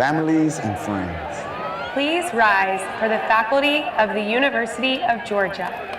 families, and friends. Please rise for the faculty of the University of Georgia.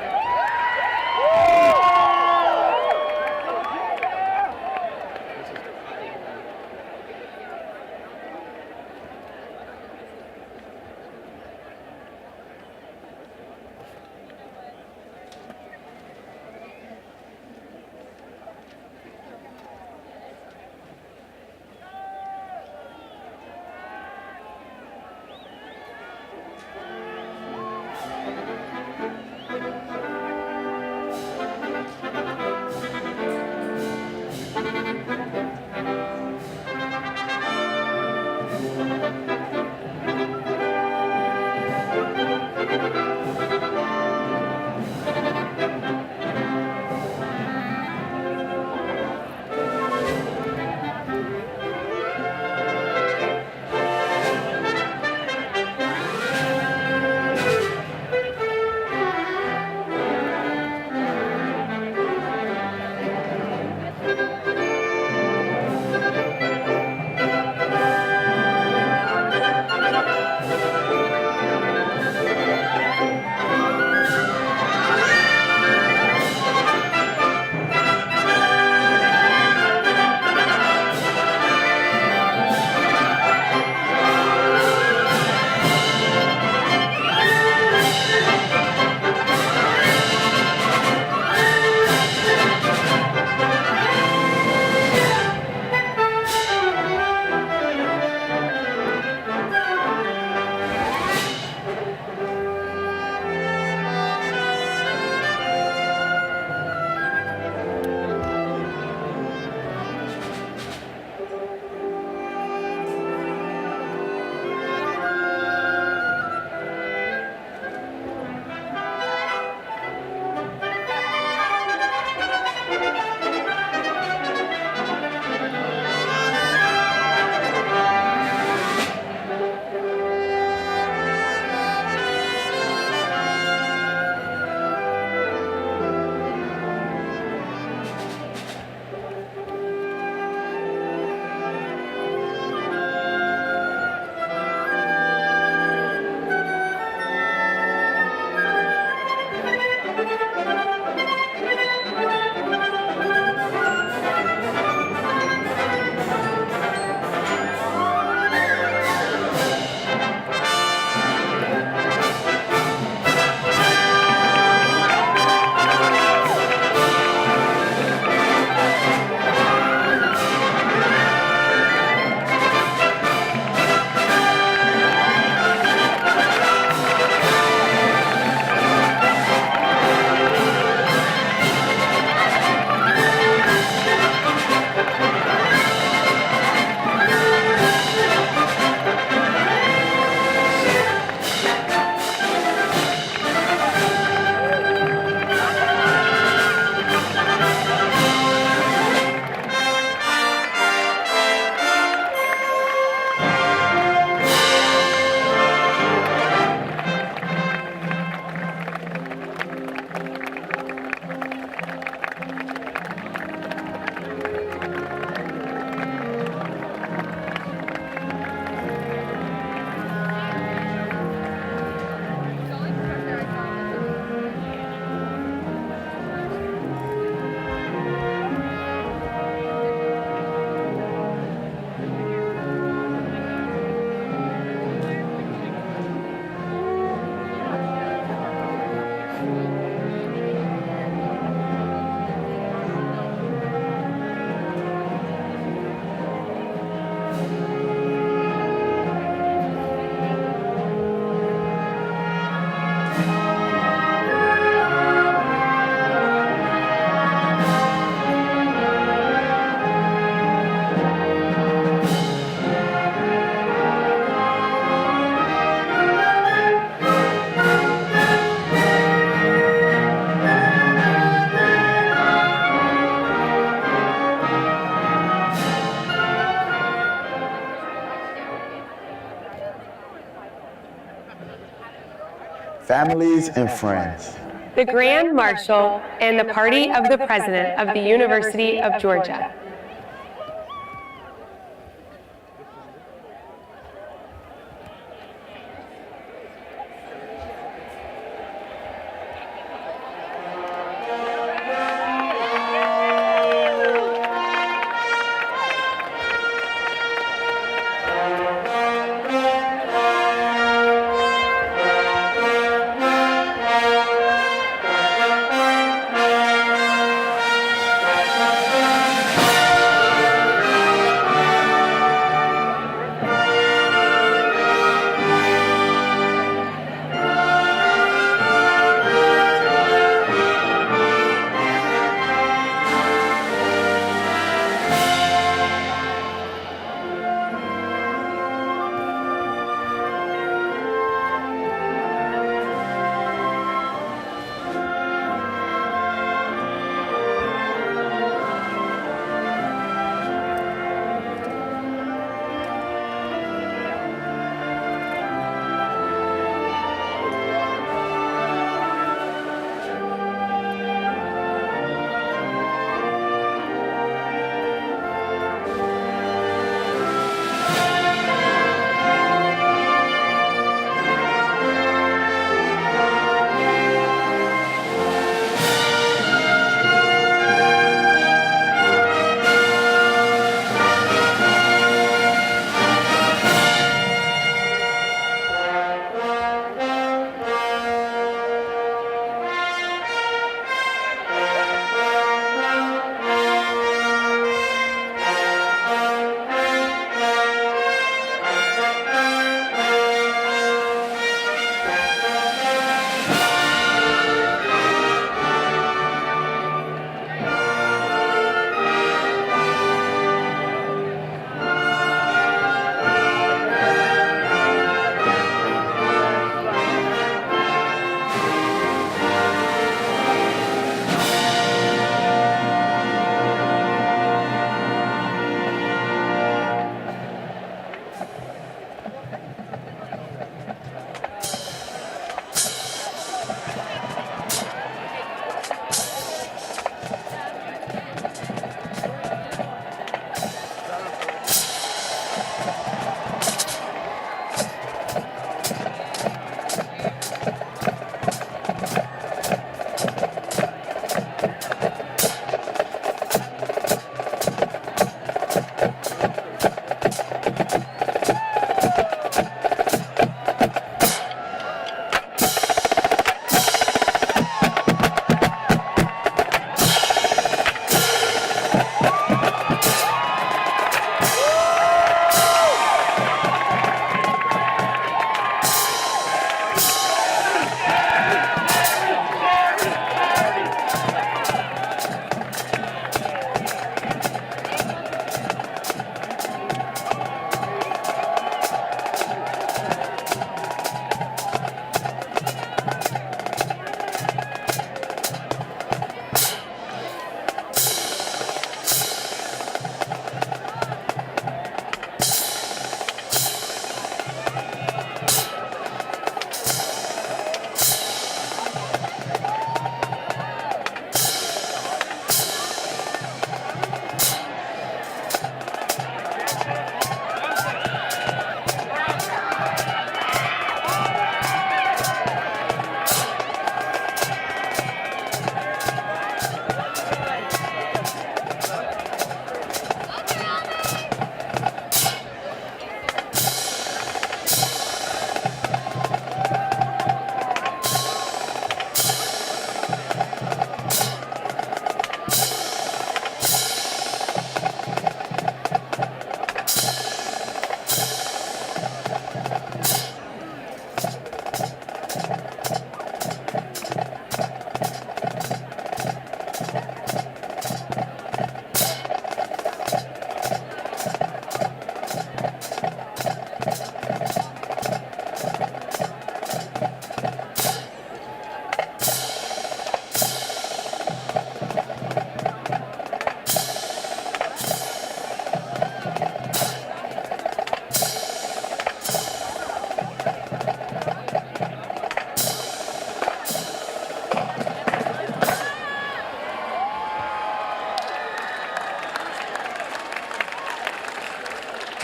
families, and friends. the Grand Marshal, and the party of the President of the University of Georgia.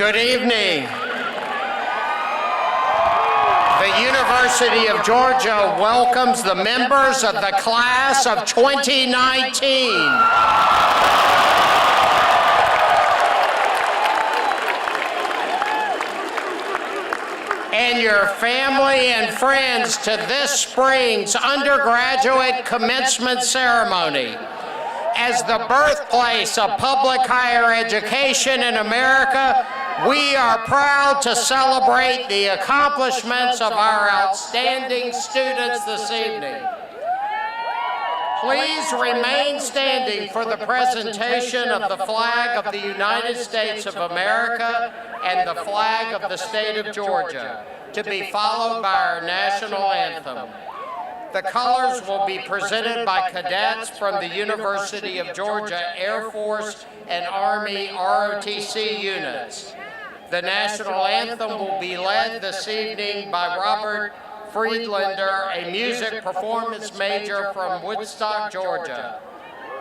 Good evening. The University of Georgia welcomes the members of the class of 2019. And your family and friends to this spring's undergraduate commencement ceremony. As the birthplace of public higher education in America, we are proud to celebrate the accomplishments of our outstanding students this evening. Please remain standing for the presentation of the flag of the United States of America and the flag of the state of Georgia, to be followed by our national anthem. The colors will be presented by cadets from the University of Georgia Air Force and Army ROTC units. The national anthem will be led this evening by Robert Friedlander, a music performance major from Woodstock, Georgia.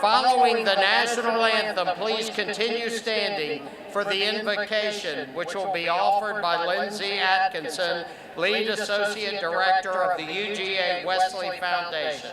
Following the national anthem, please continue standing for the invocation, which will be offered by Lindsay Atkinson, Lead Associate Director of the UGA Wesley Foundation.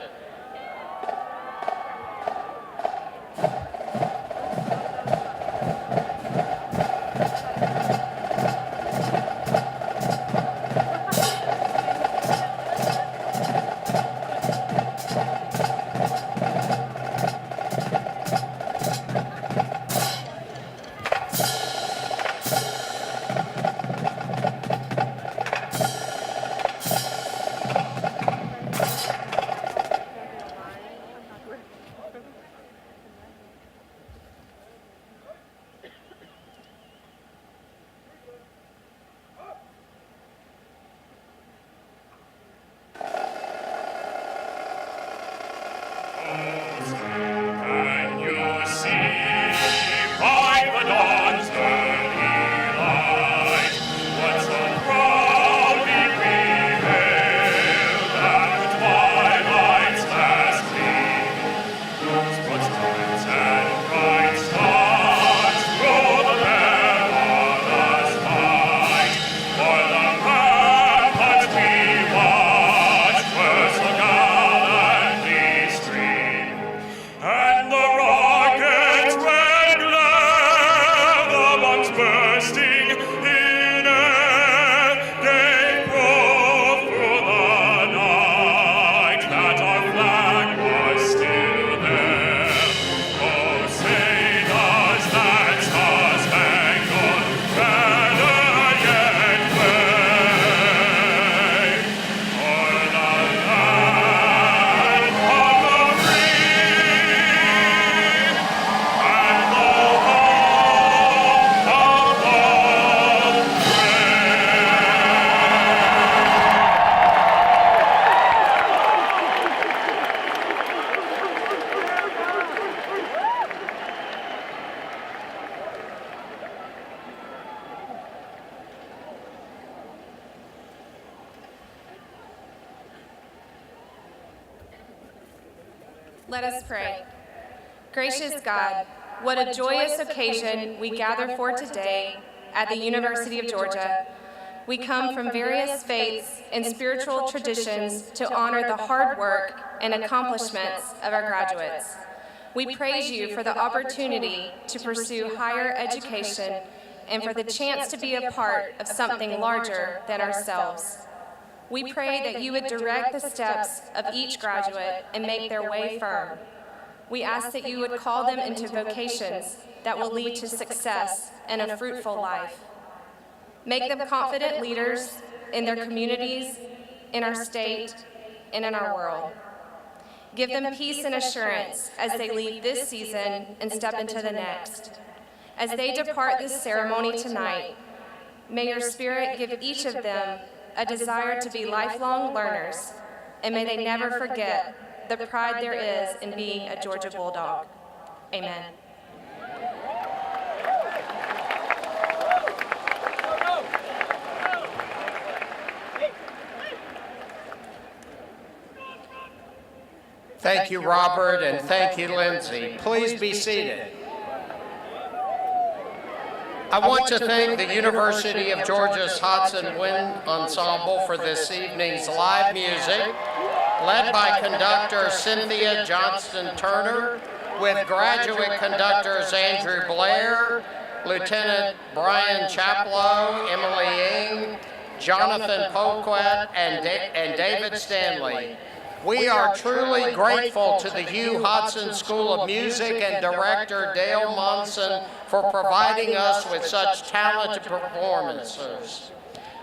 Let us pray. Gracious God, what a joyous occasion we gather for today at the University of Georgia. We come from various faiths and spiritual traditions to honor the hard work and accomplishments of our graduates. We praise you for the opportunity to pursue higher education and for the chance to be a part of something larger than ourselves. We pray that you would direct the steps of each graduate and make their way firm. We ask that you would call them into vocations that will lead to success and a fruitful life. Make them confident leaders in their communities, in our state, and in our world. Give them peace and assurance as they leave this season and step into the next. As they depart this ceremony tonight, may your Spirit give each of them a desire to be lifelong learners, and may they never forget the pride there is in being a Georgia Bulldog. Amen. Thank you, Robert, and thank you, Lindsay. Please be seated. I want to thank the University of Georgia's Hodson Wind Ensemble for this evening's live music, led by conductor Cynthia Johnston-Turner, with graduate conductors Andrew Blair, Lieutenant Brian Chaplow, Emily Ng, Jonathan Poquet, and David Stanley. We are truly grateful to the Hugh Hodson School of Music and director Dale Monson for providing us with such talented performances.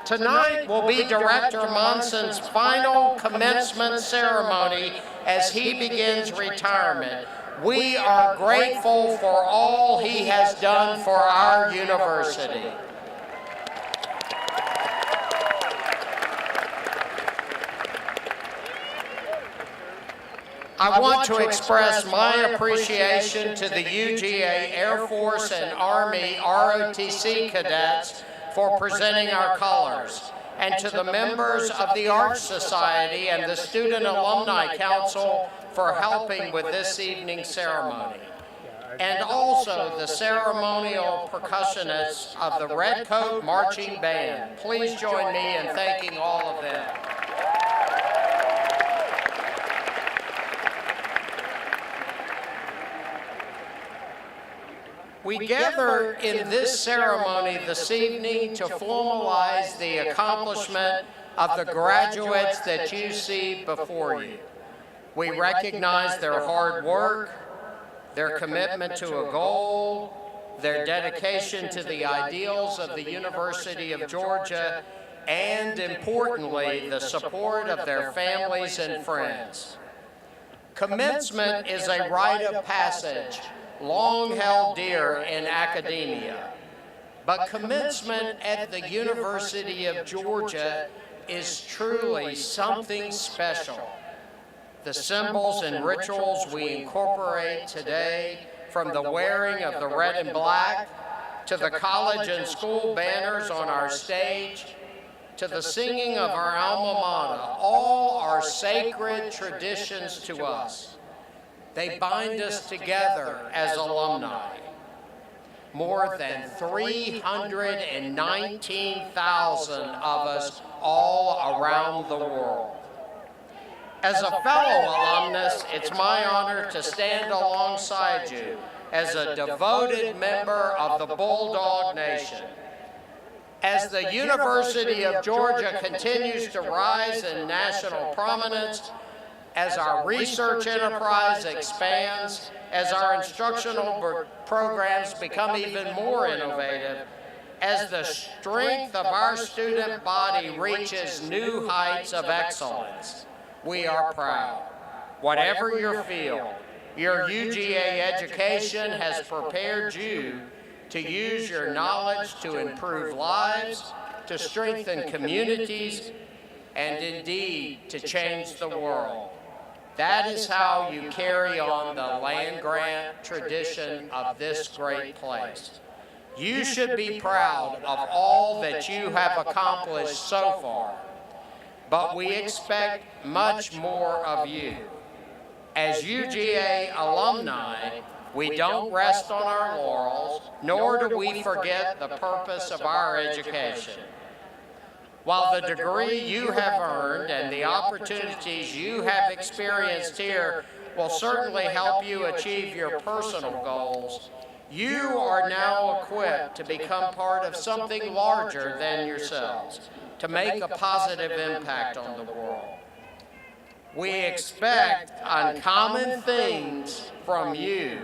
Tonight will be Director Monson's final commencement ceremony as he begins retirement. We are grateful for all he has done for our university. I want to express my appreciation to the UGA Air Force and Army ROTC cadets for presenting our colors, and to the members of the Arts Society and the Student Alumni Council for helping with this evening's ceremony, and also the ceremonial percussionists of the Redcoat Marching Band. Please join me in thanking all of them. We gather in this ceremony this evening to formalize the accomplishment of the graduates that you see before you. We recognize their hard work, their commitment to a goal, their dedication to the ideals of the University of Georgia, and importantly, the support of their families and friends. Commencement is a rite of passage long held dear in academia, but commencement at the University of Georgia is truly something special. The symbols and rituals we incorporate today, from the wearing of the red and black, to the college and school banners on our stage, to the singing of our alma mater, all are sacred traditions to us. They bind us together as alumni. More than 319,000 of us all around the world. As a fellow alumnus, it's my honor to stand alongside you as a devoted member of the Bulldog Nation. As the University of Georgia continues to rise in national prominence, as our research enterprise expands, as our instructional programs become even more innovative, as the strength of our student body reaches new heights of excellence, we are proud. Whatever your field, your UGA education has prepared you to use your knowledge to improve lives, to strengthen communities, and indeed to change the world. That is how you carry on the land-grant tradition of this great place. You should be proud of all that you have accomplished so far, but we expect much more of you. As UGA alumni, we don't rest on our laurels, nor do we forget the purpose of our education. While the degree you have earned and the opportunities you have experienced here will certainly help you achieve your personal goals, you are now equipped to become part of something larger than yourselves, to make a positive impact on the world. We expect uncommon things from you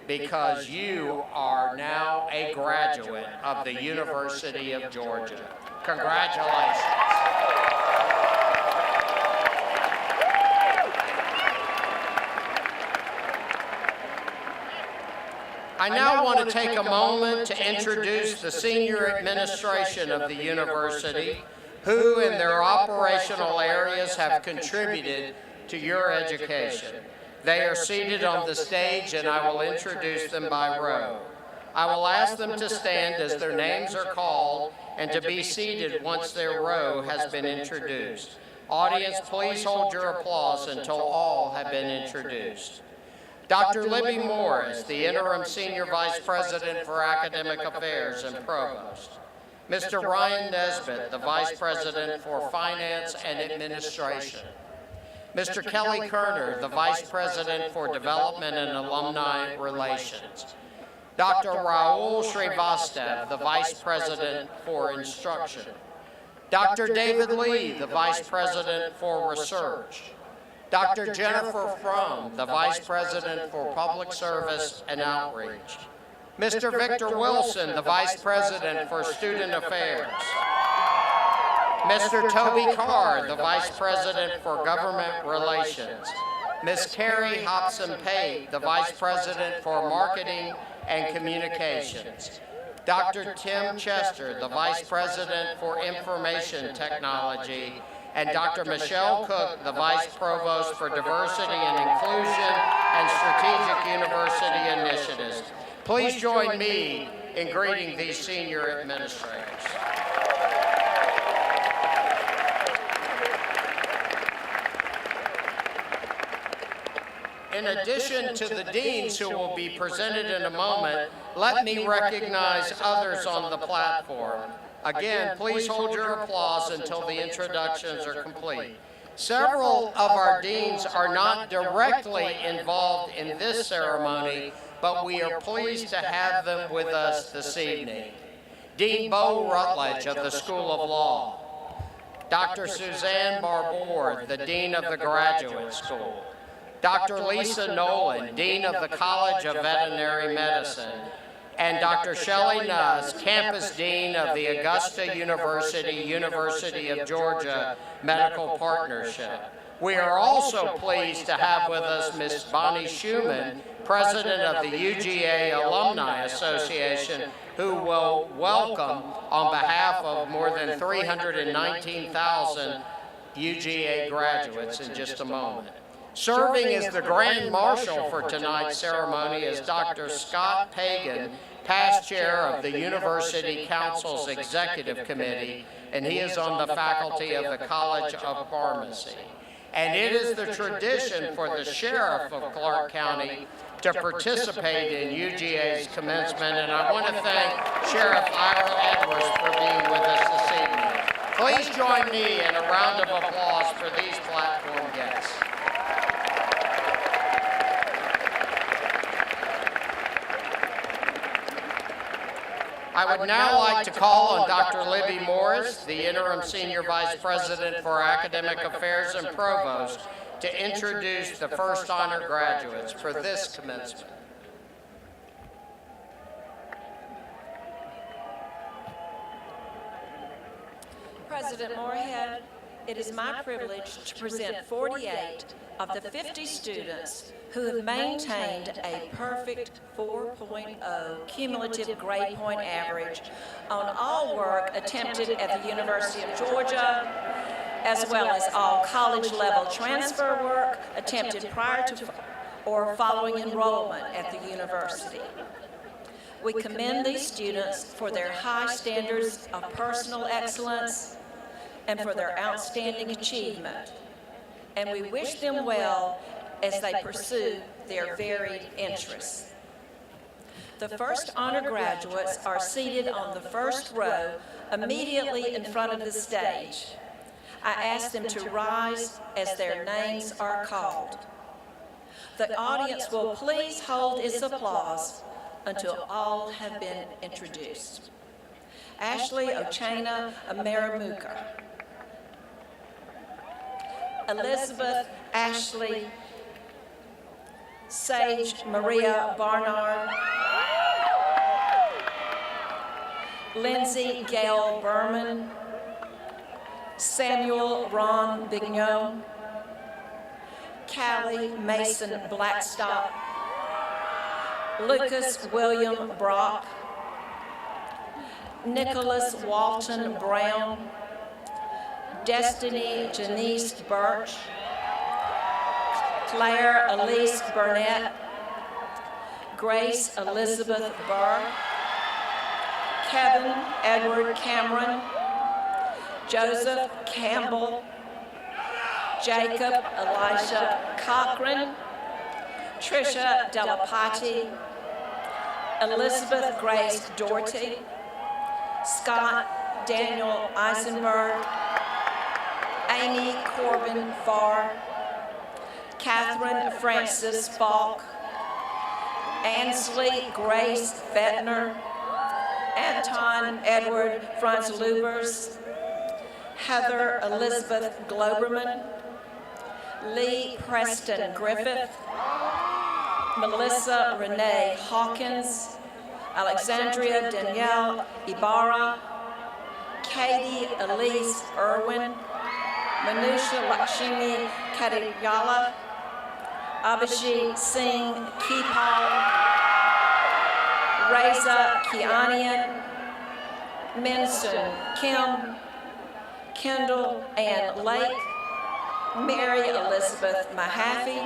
because you are now a graduate of the University of Georgia. Congratulations. I now want to take a moment to introduce the senior administration of the university, who in their operational areas have contributed to your education. They are seated on the stage, and I will introduce them by row. I will ask them to stand as their names are called and to be seated once their row has been introduced. Audience, please hold your applause until all have been introduced. Dr. Libby Morris, the Interim Senior Vice President for Academic Affairs and Provost. Mr. Ryan Nesbitt, the Vice President for Finance and Administration. Mr. Kelly Kerner, the Vice President for Development and Alumni Relations. Dr. Raul Srivastav, the Vice President for Instruction. Dr. David Lee, the Vice President for Research. Dr. Jennifer Frum, the Vice President for Public Service and Outreach. Mr. Victor Wilson, the Vice President for Student Affairs. Mr. Toby Carr, the Vice President for Government Relations. Ms. Carrie Hobson-Pate, the Vice President for Marketing and Communications. Dr. Tim Chester, the Vice President for Information Technology, and Dr. Michelle Cook, the Vice Provost for Diversity and Inclusion and Strategic University Initiatives. Please join me in greeting these senior administrators. In addition to the deans who will be presented in a moment, let me recognize others on the platform. Again, please hold your applause until the introductions are complete. Several of our deans are not directly involved in this ceremony, but we are pleased to have them with us this evening. Dean Bo Rutledge of the School of Law, Dr. Suzanne Barbour, the Dean of the Graduate School, Dr. Lisa Nolan, Dean of the College of Veterinary Medicine, and Dr. Shelley Nuss, Campus Dean of the Augusta University of Georgia Medical Partnership. We are also pleased to have with us Ms. Bonnie Schumann, President of the UGA Alumni Association, who will welcome on behalf of more than 319,000 UGA graduates in just a moment. Serving as the Grand Marshal for tonight's ceremony is Dr. Scott Pagan, past chair of the University Council's Executive Committee, and he is on the faculty of the College of Pharmacy. And it is the tradition for the Sheriff of Clark County to participate in UGA's commencement, and I want to thank Sheriff Ira Edwards for being with us this evening. Please join me in a round of applause for these platform guests. I would now like to call on Dr. Libby Morris, the Interim Senior Vice President for Academic Affairs and Provost, to introduce the first honor graduates for this commencement. President Moorhead, it is my privilege to present 48 of the 50 students who have maintained a perfect 4.0 cumulative grade point average on all work attempted at the University of Georgia, as well as all college-level transfer work attempted prior to or following enrollment at the university. We commend these students for their high standards of personal excellence and for their outstanding achievement, and we wish them well as they pursue their varied interests. The first honor graduates are seated on the first row immediately in front of the stage. I ask them to rise as their names are called. The audience will please hold its applause until all have been introduced. Ashley Ochena Amaramuka. Elizabeth Ashley Sage Maria Barnard. Lindsay Gail Berman. Samuel Ron Bignon. Callie Mason Blackstock. Lucas William Brock. Nicholas Walton Brown. Destiny Janice Birch. Claire Elise Burnett. Grace Elizabeth Burr. Kevin Edward Cameron. Joseph Campbell. Jacob Elisha Cochran. Tricia Delapati, Elizabeth Grace Doherty, Scott Daniel Eisenberg, Amy Corbin Farr, Catherine Frances Falk, Ansley Grace Fettner, Anton Edward Franz Lubers, Heather Elizabeth Globerman, Lee Preston Griffith, Melissa Renee Hawkins, Alexandria Danielle Ibarra, Katie Elise Irwin, Manusha Lakshmi Kadiyala, Abhijit Singh Kipal, Reza Kianian, Minsun Kim, Kendall Ann Lake, Mary Elizabeth Mahaffey,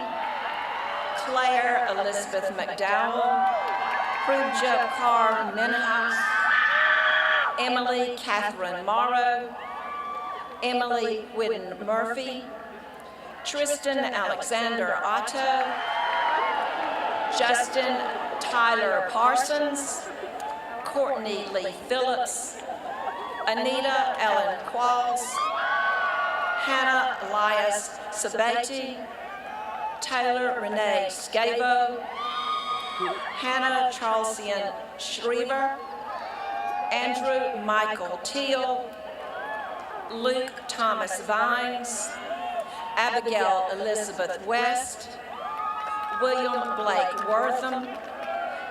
Claire Elizabeth McDowell, Pruja Carr Minhouse, Emily Catherine Morrow, Emily Whidden Murphy, Tristan Alexander Otto, Justin Tyler Parsons, Courtney Lee Phillips, Anita Ellen Qualls, Hannah Elias Sabati, Taylor Renee Scavo, Hannah Charlesian Shriver, Andrew Michael Teal, Luke Thomas Vines, Abigail Elizabeth West, William Blake Wortham,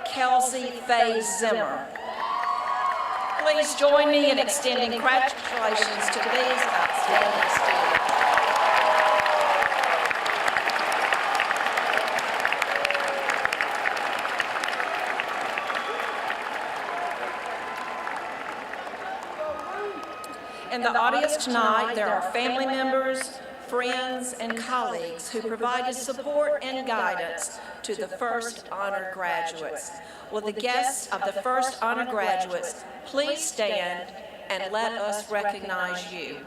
Kelsey Faye Zimmer. Please join me in extending congratulations to these outstanding students. In the audience tonight, there are family members, friends, and colleagues who provided support and guidance to the first honor graduates. Will the guests of the first honor graduates please stand and let us recognize you?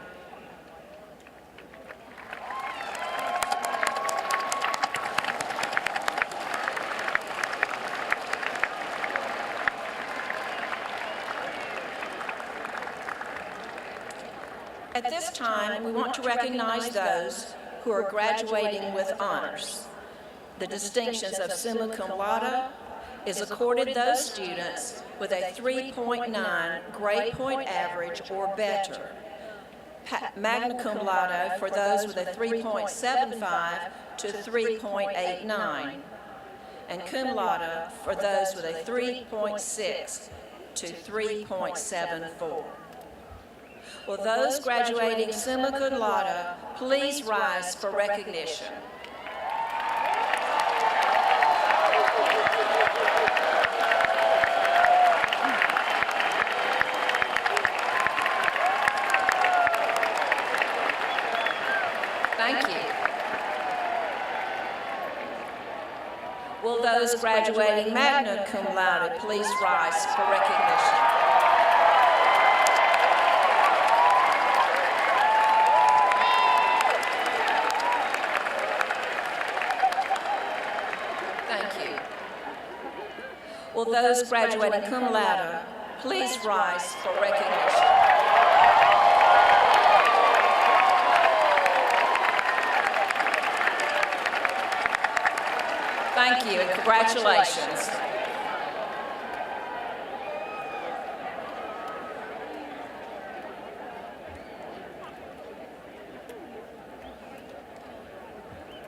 At this time, we want to recognize those who are graduating with honors. The distinctions of summa cum laude is accorded those students with a 3.9 grade point average or better. Magna cum laude for those with a 3.75 to 3.89. And cum laude for those with a 3.6 to 3.74. Will those graduating summa cum laude please rise for recognition? Thank you. Will those graduating magna cum laude please rise for recognition? Will those graduating cum laude please rise for recognition? Thank you and congratulations.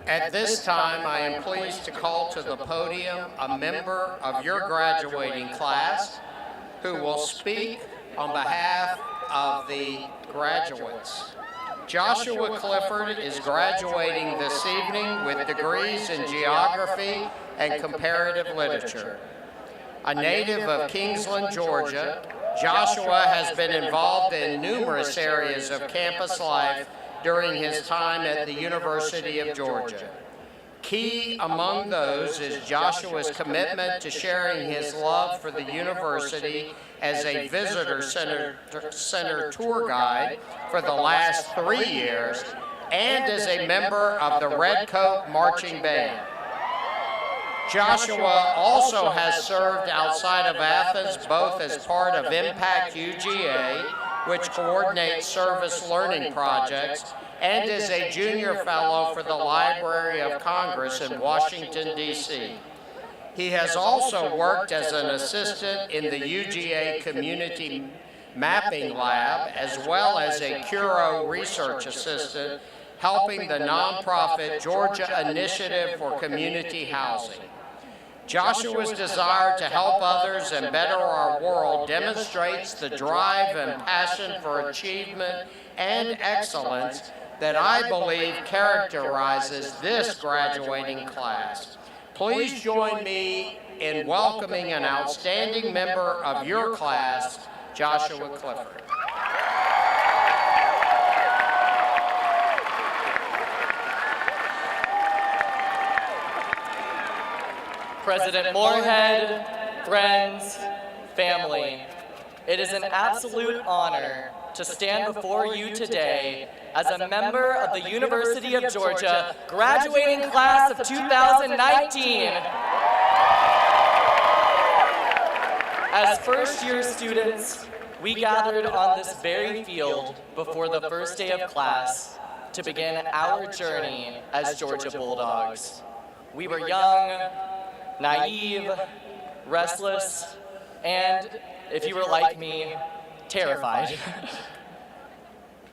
At this time, I am pleased to call to the podium a member of your graduating class who will speak on behalf of the graduates. Joshua Clifford is graduating this evening with degrees in geography and comparative literature. A native of Kingsland, Georgia, Joshua has been involved in numerous areas of campus life during his time at the University of Georgia. Key among those is Joshua's commitment to sharing his love for the university as a visitor center tour guide for the last 3 years and as a member of the Redcoat Marching Band. Joshua also has served outside of Athens, both as part of Impact UGA, which coordinates service learning projects, and as a junior fellow for the Library of Congress in Washington, D.C. He has also worked as an assistant in the UGA Community Mapping Lab, as well as a Curo research assistant, helping the nonprofit Georgia Initiative for Community Housing. Joshua's desire to help others and better our world demonstrates the drive and passion for achievement and excellence that I believe characterizes this graduating class. Please join me in welcoming an outstanding member of your class, Joshua Clifford. President Moorhead, friends, family, it is an absolute honor to stand before you today as a member of the University of Georgia graduating class of 2019. As first-year students, we gathered on this very field before the first day of class to begin our journey as Georgia Bulldogs. We were young, naive, restless, and, if you were like me, terrified.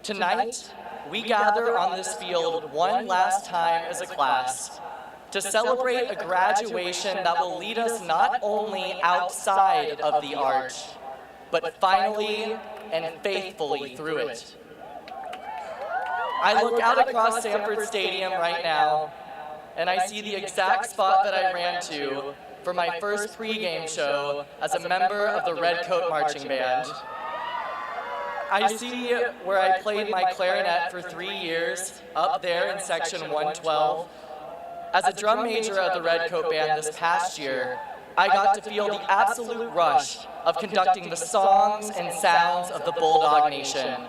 Tonight, we gather on this field one last time as a class to celebrate a graduation that will lead us not only outside of the arch, but finally and faithfully through it. I look out across Sanford Stadium right now, and I see the exact spot that I ran to for my first pregame show as a member of the Redcoat Marching Band. I see where I played my clarinet for 3 years, up there in section 112. As a drum major of the Redcoat Band this past year, I got to feel the absolute rush of conducting the songs and sounds of the Bulldog Nation.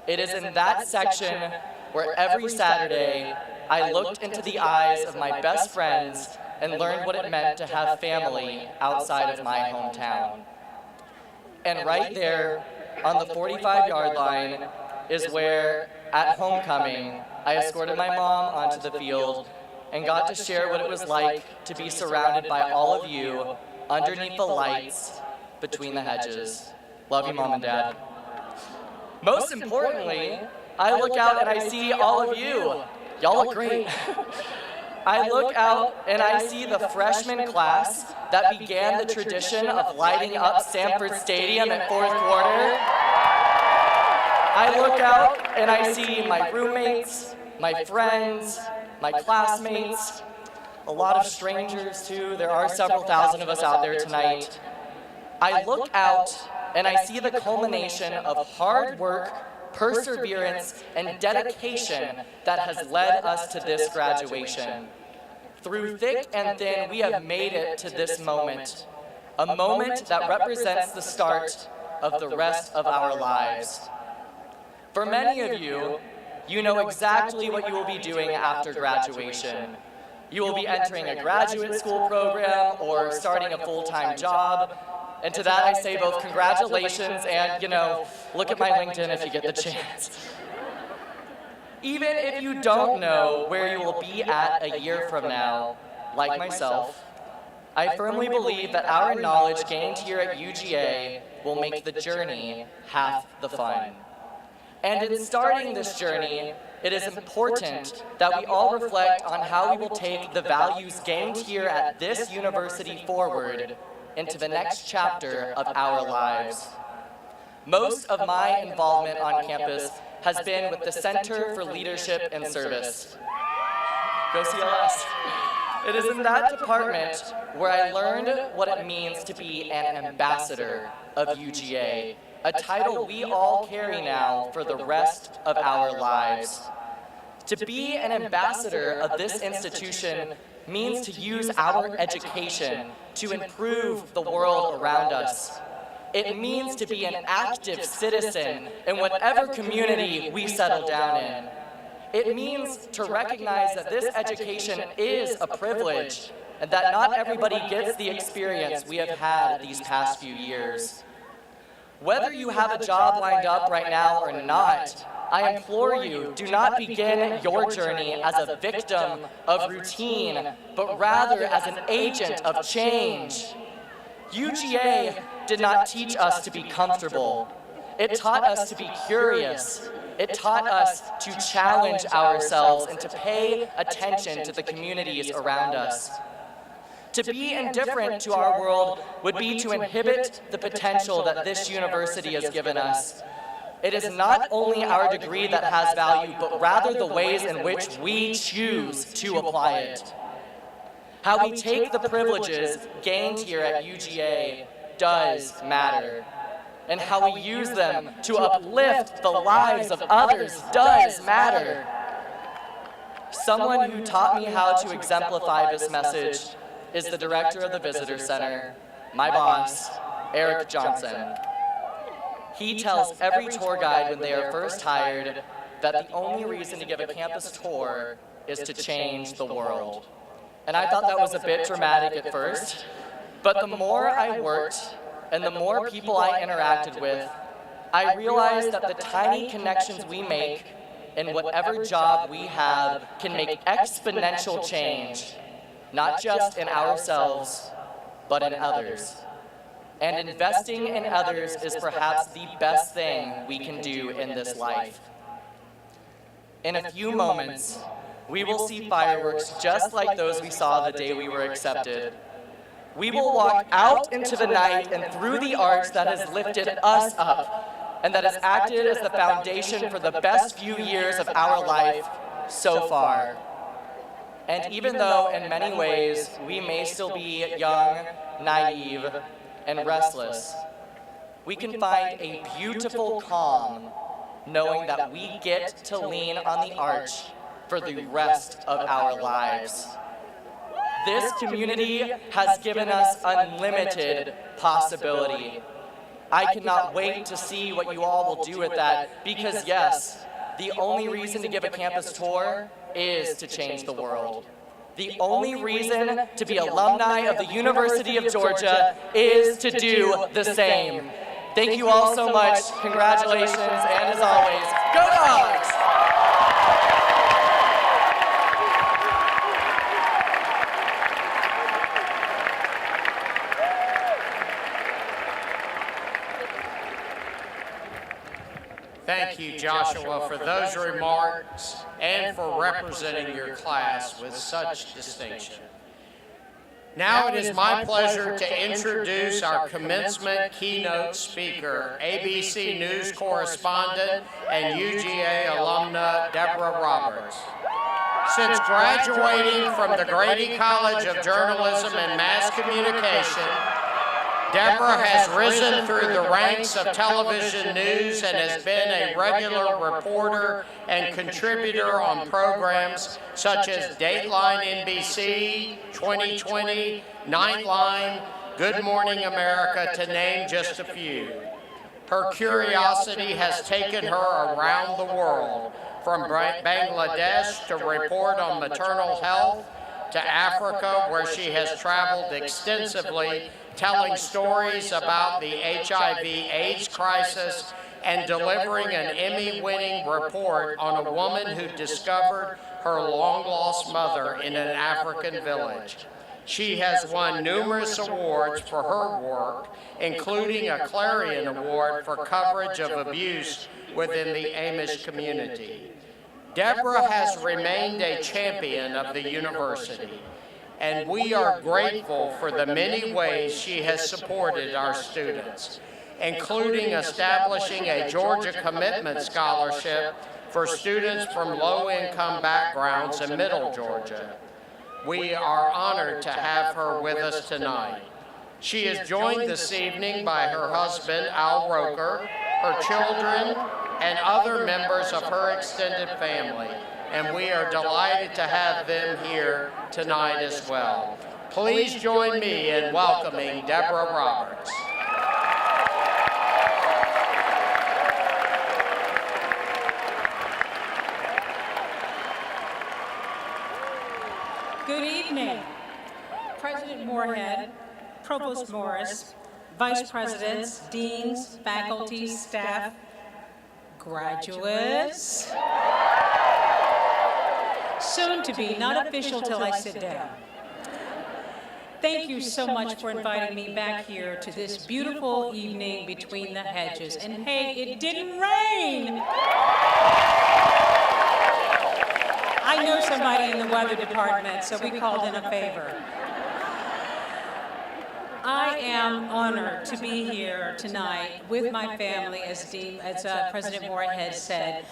It is in that section where every Saturday I looked into the eyes of my best friends and learned what it meant to have family outside of my hometown. And right there on the 45-yard line is where, at homecoming, I escorted my mom onto the field and got to share what it was like to be surrounded by all of you underneath the lights between the hedges. Love you, Mom and Dad. Most importantly, I look out and I see all of you. Y'all look great. I look out and I see the freshman class that began the tradition of lighting up Sanford Stadium at fourth quarter. I look out and I see my roommates, my friends, my classmates, a lot of strangers too. There are several thousand of us out there tonight. I look out and I see the culmination of hard work, perseverance, and dedication that has led us to this graduation. Through thick and thin, we have made it to this moment, a moment that represents the start of the rest of our lives. For many of you, you know exactly what you will be doing after graduation. You will be entering a graduate school program or starting a full-time job. And to that I say both congratulations and, look at my LinkedIn if you get the chance. Even if you don't know where you will be at a year from now, like myself, I firmly believe that our knowledge gained here at UGA will make the journey half the fun. And in starting this journey, it is important that we all reflect on how we will take the values gained here at this university forward into the next chapter of our lives. Most of my involvement on campus has been with the Center for Leadership and Service. Go CLS. It is in that department where I learned what it means to be an ambassador of UGA, a title we all carry now for the rest of our lives. To be an ambassador of this institution means to use our education to improve the world around us. It means to be an active citizen in whatever community we settle down in. It means to recognize that this education is a privilege and that not everybody gets the experience we have had these past few years. Whether you have a job lined up right now or not, I implore you, do not begin your journey as a victim of routine, but rather as an agent of change. UGA did not teach us to be comfortable. It taught us to be curious. It taught us to challenge ourselves and to pay attention to the communities around us. To be indifferent to our world would be to inhibit the potential that this university has given us. It is not only our degree that has value, but rather the ways in which we choose to apply it. How we take the privileges gained here at UGA does matter. And how we use them to uplift the lives of others does matter. Someone who taught me how to exemplify this message is the director of the Visitor Center, my boss, Eric Johnson. He tells every tour guide when they are first hired that the only reason to give a campus tour is to change the world. And I thought that was a bit dramatic at first, but the more I worked and the more people I interacted with, I realized that the tiny connections we make in whatever job we have can make exponential change, not just in ourselves, but in others. And investing in others is perhaps the best thing we can do in this life. In a few moments, we will see fireworks just like those we saw the day we were accepted. We will walk out into the night and through the arch that has lifted us up and that has acted as the foundation for the best few years of our life so far. And even though in many ways we may still be young, naive, and restless, we can find a beautiful calm knowing that we get to lean on the arch for the rest of our lives. This community has given us unlimited possibility. I cannot wait to see what you all will do with that because yes, the only reason to give a campus tour is to change the world. The only reason to be alumni of the University of Georgia is to do the same. Thank you all so much. Congratulations, and as always, go Dogs! Thank you, Joshua, for those remarks and for representing your class with such distinction. Now it is my pleasure to introduce our commencement keynote speaker, ABC News correspondent and UGA alumna, Deborah Roberts. Since graduating from the Grady College of Journalism and Mass Communication, Deborah has risen through the ranks of television news and has been a regular reporter and contributor on programs such as Dateline NBC, 2020, Nightline, Good Morning America, to name just a few. Her curiosity has taken her around the world, from Bangladesh to report on maternal health, to Africa, where she has traveled extensively, telling stories about the HIV/AIDS crisis and delivering an Emmy-winning report on a woman who discovered her long-lost mother in an African village. She has won numerous awards for her work, including a Clarion Award for coverage of abuse within the Amish community. Deborah has remained a champion of the university, and we are grateful for the many ways she has supported our students, including establishing a Georgia Commitment Scholarship for students from low-income backgrounds in Middle Georgia. We are honored to have her with us tonight. She is joined this evening by her husband, Al Roker, her children, and other members of her extended family, and we are delighted to have them here tonight as well. Please join me in welcoming Deborah Roberts. Good evening. Moorhead, Provost Morris, Vice Presidents, Deans, faculty, staff, graduates, soon to be, not official till I sit down. Thank you so much for inviting me back here to this beautiful evening between the hedges. And hey, it didn't rain! I know somebody in the weather department, so we called in a favor. I am honored to be here tonight with my family, as President Moorhead said.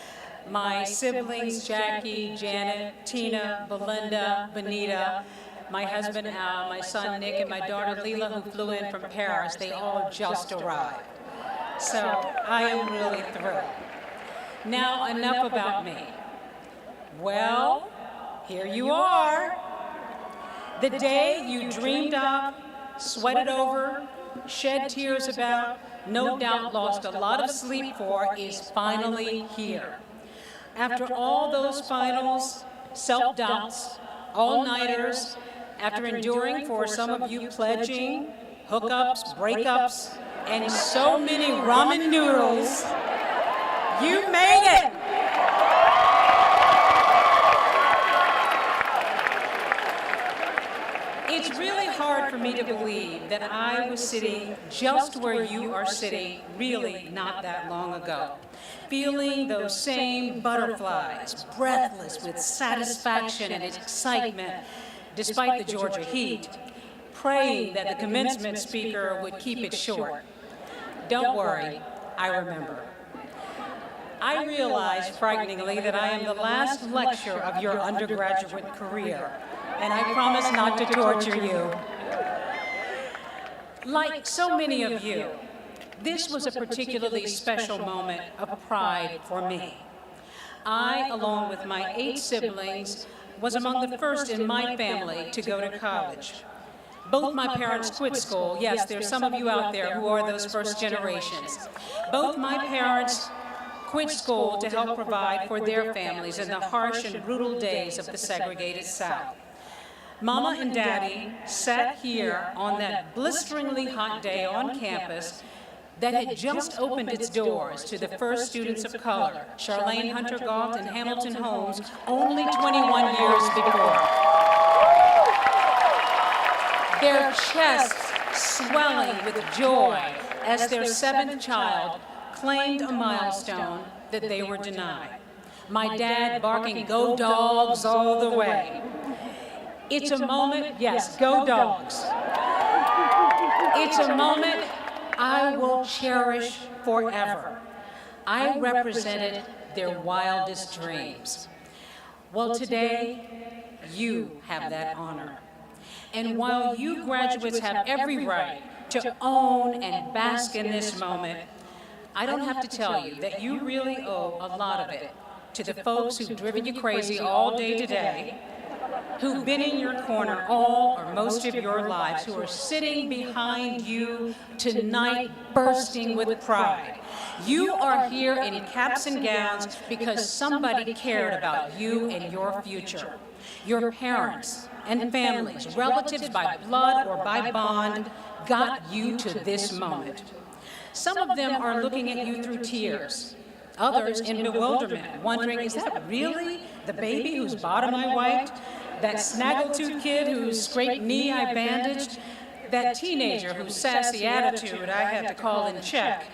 My siblings, Jackie, Janet, Tina, Belinda, Benita, my husband Al, my son Nick, and my daughter Leela, who flew in from Paris. They all just arrived. So I am really thrilled. Now, enough about me. Well, here you are. The day you dreamed of, sweated over, shed tears about, no doubt lost a lot of sleep for, is finally here. After all those finals, self-doubts, all-nighters, after enduring for some of you pledging, hookups, breakups, and so many ramen noodles, you made it! It's really hard for me to believe that I was sitting just where you are sitting really not that long ago, feeling those same butterflies, breathless with satisfaction and excitement, despite the Georgia heat, praying that the commencement speaker would keep it short. Don't worry, I remember. I realize, frighteningly, that I am the last lecture of your undergraduate career, and I promise not to torture you. Like so many of you, this was a particularly special moment of pride for me. I, along with my 8 siblings, was among the first in my family to go to college. Both my parents quit school. Yes, there's some of you out there who are those first generations. Both my parents quit school to help provide for their families in the harsh and brutal days of the segregated South. Mama and Daddy sat here on that blisteringly hot day on campus that had just opened its doors to the first students of color, Charlene Hunter Galt and Hamilton Holmes, only 21 years before. Their chests swelling with joy as their 7th child claimed a milestone that they were denied. My dad barking, "Go Dogs," all the way. It's a moment, yes, go Dogs. It's a moment I will cherish forever. I represented their wildest dreams. Well, today, you have that honor. And while you graduates have every right to own and bask in this moment, I don't have to tell you that you really owe a lot of it to the folks who've driven you crazy all day today, who've been in your corner all or most of your lives, who are sitting behind you tonight bursting with pride. You are here in caps and gowns because somebody cared about you and your future. Your parents and families, relatives by blood or by bond, got you to this moment. Some of them are looking at you through tears. Others in bewilderment, wondering, is that really the baby whose bottom I wiped? That snaggletooth kid whose scraped knee I bandaged? That teenager whose sassy attitude I had to call in check?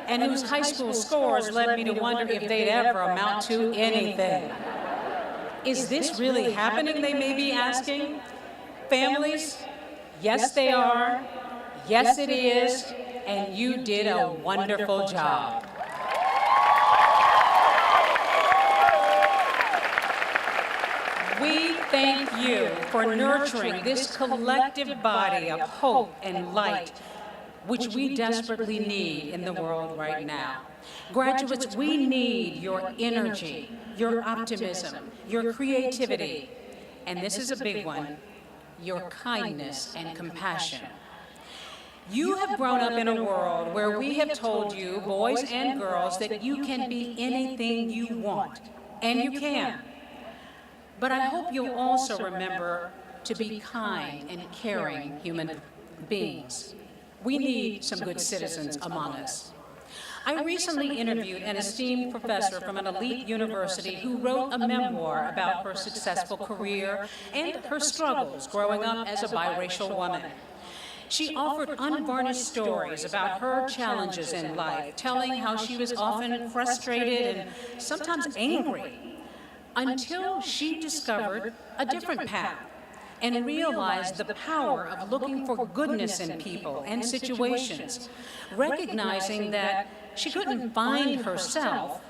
And whose high school scores led me to wonder if they'd ever amount to anything. Is this really happening, they may be asking? Families, yes they are, yes it is, and you did a wonderful job. We thank you for nurturing this collective body of hope and light, which we desperately need in the world right now. Graduates, we need your energy, your optimism, your creativity, and this is a big one, your kindness and compassion. You have grown up in a world where we have told you, boys and girls, that you can be anything you want, and you can. But I hope you'll also remember to be kind and caring human beings. We need some good citizens among us. I recently interviewed an esteemed professor from an elite university who wrote a memoir about her successful career and her struggles growing up as a biracial woman. She offered unvarnished stories about her challenges in life, telling how she was often frustrated and sometimes angry, until she discovered a different path and realized the power of looking for goodness in people and situations, recognizing that she couldn't find herself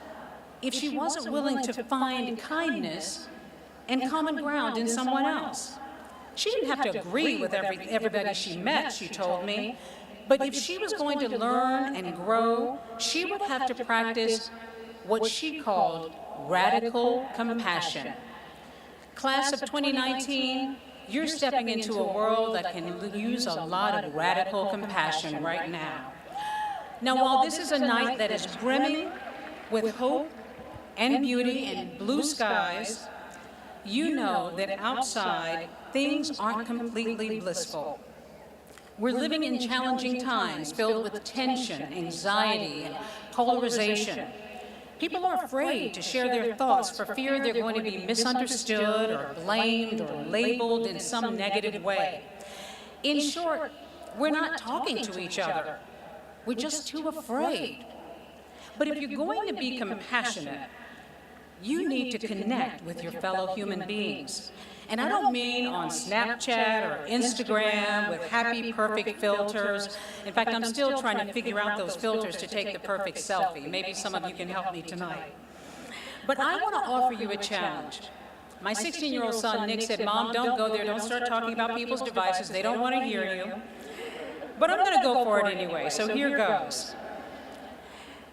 if she wasn't willing to find kindness and common ground in someone else. She didn't have to agree with everybody she met, she told me, but if she was going to learn and grow, she would have to practice what she called radical compassion. Class of 2019, you're stepping into a world that can use a lot of radical compassion right now. Now, while this is a night that is brimming with hope and beauty and blue skies, you know that outside things aren't completely blissful. We're living in challenging times filled with tension, anxiety, and polarization. People are afraid to share their thoughts for fear they're going to be misunderstood or blamed or labeled in some negative way. In short, we're not talking to each other. We're just too afraid. But if you're going to be compassionate, you need to connect with your fellow human beings. And I don't mean on Snapchat or Instagram with happy, perfect filters. In fact, I'm still trying to figure out those filters to take the perfect selfie. Maybe some of you can help me tonight. But I want to offer you a challenge. My 16-year-old son, Nick, said, "Mom, don't go there. Don't start talking about people's devices. They don't want to hear you." But I'm going to go for it anyway, so here goes.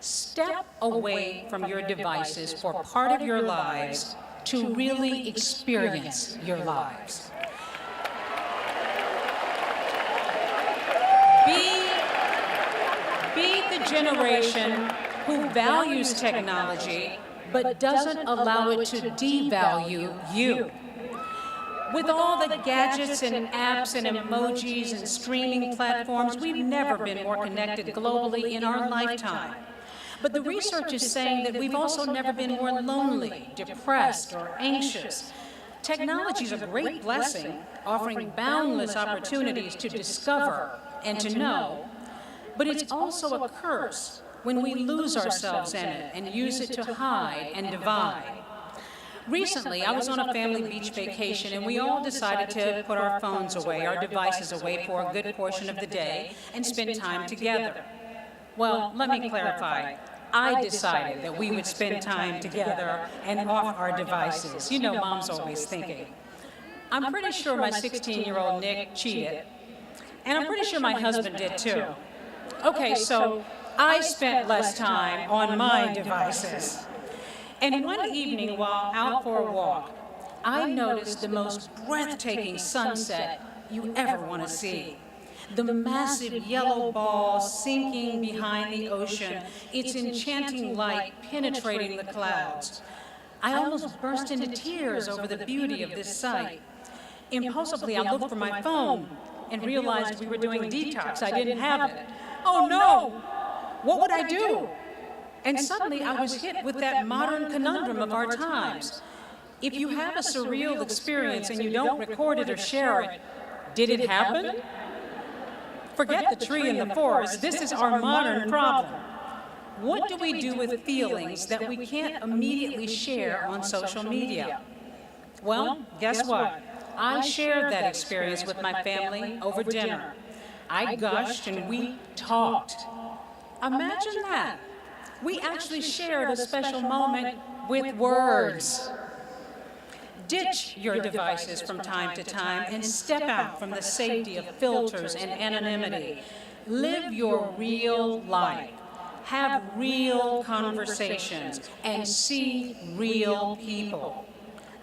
Step away from your devices for part of your lives to really experience your lives. Be the generation who values technology but doesn't allow it to devalue you. With all the gadgets and apps and emojis and streaming platforms, we've never been more connected globally in our lifetime. But the research is saying that we've also never been more lonely, depressed, or anxious. Technology is a great blessing, offering boundless opportunities to discover and to know, but it's also a curse when we lose ourselves in it and use it to hide and divide. Recently, I was on a family beach vacation, and we all decided to put our phones away, our devices away for a good portion of the day and spend time together. Well, let me clarify. I decided that we would spend time together and off our devices. You know, Mom's always thinking. I'm pretty sure my 16-year-old Nick cheated, and I'm pretty sure my husband did too. Okay, so I spent less time on my devices. And one evening while out for a walk, I noticed the most breathtaking sunset you ever want to see. The massive yellow ball sinking behind the ocean, its enchanting light penetrating the clouds. I almost burst into tears over the beauty of this sight. Impulsively, I looked for my phone and realized we were doing detox. I didn't have it. Oh no! What would I do? And suddenly I was hit with that modern conundrum of our times. If you have a surreal experience and you don't record it or share it, did it happen? Forget the tree in the forest. This is our modern problem. What do we do with feelings that we can't immediately share on social media? Well, guess what? I shared that experience with my family over dinner. I gushed and we talked. Imagine that. We actually shared a special moment with words. Ditch your devices from time to time and step out from the safety of filters and anonymity. Live your real life. Have real conversations and see real people.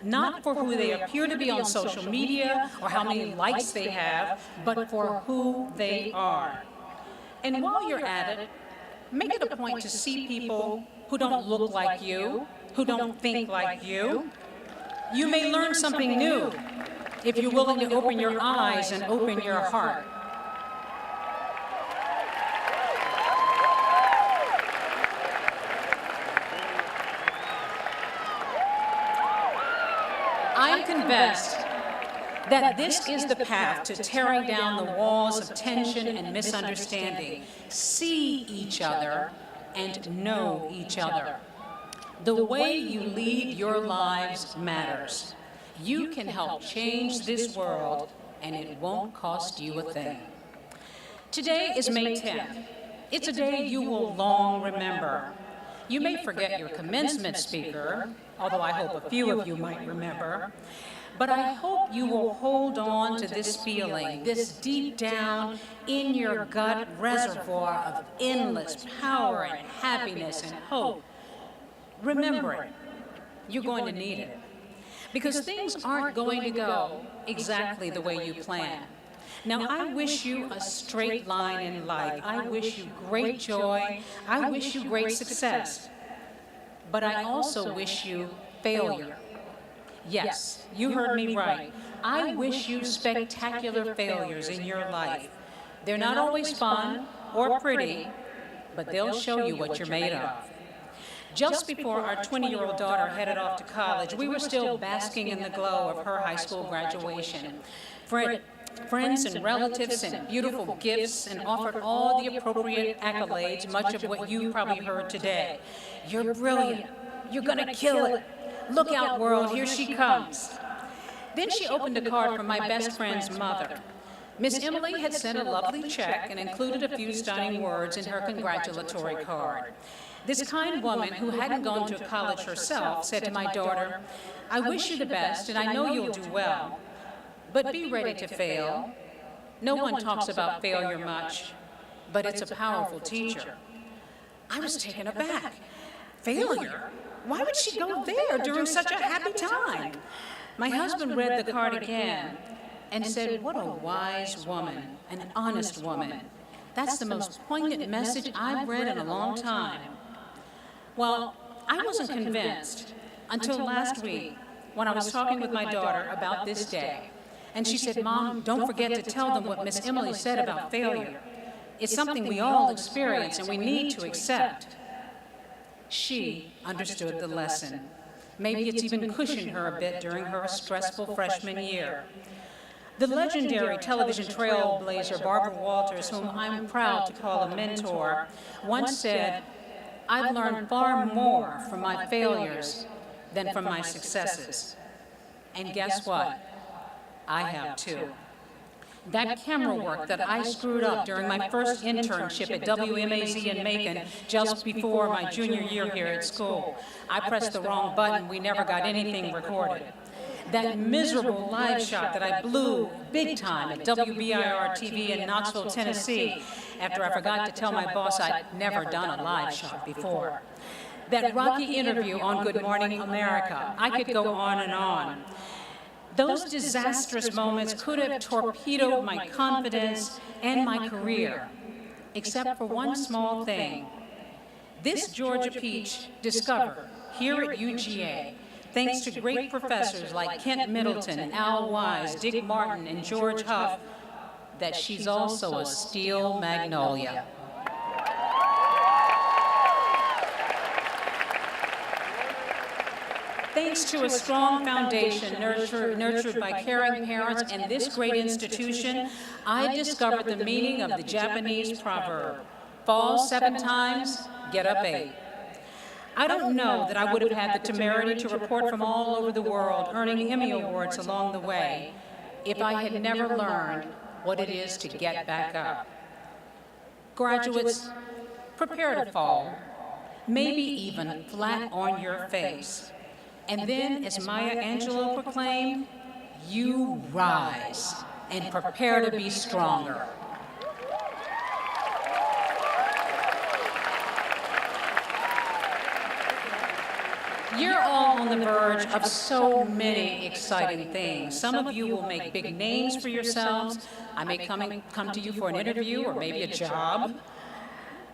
Not for who they appear to be on social media or how many likes they have, but for who they are. And while you're at it, make it a point to see people who don't look like you, who don't think like you. You may learn something new. if you're willing to open your eyes and open your heart. I'm convinced that this is the path to tearing down the walls of tension and misunderstanding. See each other and know each other. The way you lead your lives matters. You can help change this world, and it won't cost you a thing. Today is May 10th. It's a day you will long remember. You may forget your commencement speaker, although I hope a few of you might remember. But I hope you will hold on to this feeling, this deep down in your gut reservoir of endless power and happiness and hope. Remember it. You're going to need it. Because things aren't going to go exactly the way you plan. Now, I wish you a straight line in life. I wish you great joy. I wish you great success. But I also wish you failure. Yes, you heard me right. I wish you spectacular failures in your life. They're not always fun or pretty, but they'll show you what you're made of. Just before our 20-year-old daughter headed off to college, we were still basking in the glow of her high school graduation. Friends and relatives sent beautiful gifts and offered all the appropriate accolades, much of what you probably heard today. You're brilliant. You're going to kill it. Look out, world, here she comes. Then she opened a card from my best friend's mother. Miss Emily had sent a lovely check and included a few stunning words in her congratulatory card. This kind woman, who hadn't gone to college herself, said to my daughter, "I wish you the best, and I know you'll do well, but be ready to fail. No one talks about failure much, but it's a powerful teacher." I was taken aback. Failure? Why would she go there during such a happy time? My husband read the card again and said, "What a wise woman, an honest woman. That's the most poignant message I've read in a long time." Well, I wasn't convinced until last week when I was talking with my daughter about this day. And she said, "Mom, don't forget to tell them what Miss Emily said about failure. It's something we all experience and we need to accept." She understood the lesson. Maybe it's even cushioned her a bit during her stressful freshman year. The legendary television trailblazer Barbara Walters, whom I'm proud to call a mentor, once said, "I've learned far more from my failures than from my successes." And guess what? I have too. That camera work that I screwed up during my first internship at WMAZ in Macon just before my junior year here at school. I pressed the wrong button, we never got anything recorded. That miserable live shot that I blew big time at WBIR TV in Knoxville, Tennessee, after I forgot to tell my boss I'd never done a live shot before. That rocky interview on Good Morning America. I could go on and on. Those disastrous moments could have torpedoed my confidence and my career, except for one small thing. This Georgia peach discovered here at UGA, thanks to great professors like Kent Middleton, Al Wise, Dick Martin, and George Huff, that she's also a steel magnolia. Thanks to a strong foundation nurtured by caring parents and this great institution, I discovered the meaning of the Japanese proverb, "Fall 7 times, get up 8. I don't know that I would have had the temerity to report from all over the world, earning Emmy Awards along the way, if I had never learned what it is to get back up. Graduates, prepare to fall, maybe even flat on your face. And then, as Maya Angelou proclaimed, you rise and prepare to be stronger. You're all on the verge of so many exciting things. Some of you will make big names for yourselves. I may come to you for an interview or maybe a job.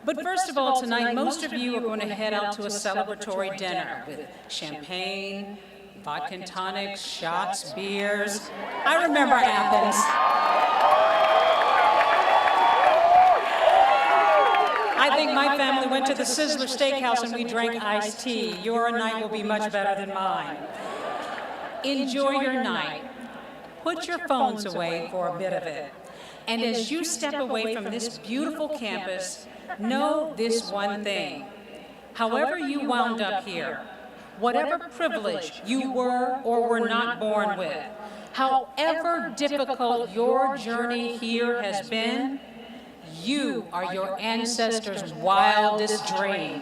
But first of all, tonight, most of you are going to head out to a celebratory dinner with champagne, vodka and tonics, shots, beers. I remember Athens. I think my family went to the Sizzler Steakhouse and we drank iced tea. Your night will be much better than mine. Enjoy your night. Put your phones away for a bit of it. And as you step away from this beautiful campus, know this one thing. However you wound up here, whatever privilege you were or were not born with, however difficult your journey here has been, you are your ancestors' wildest dream.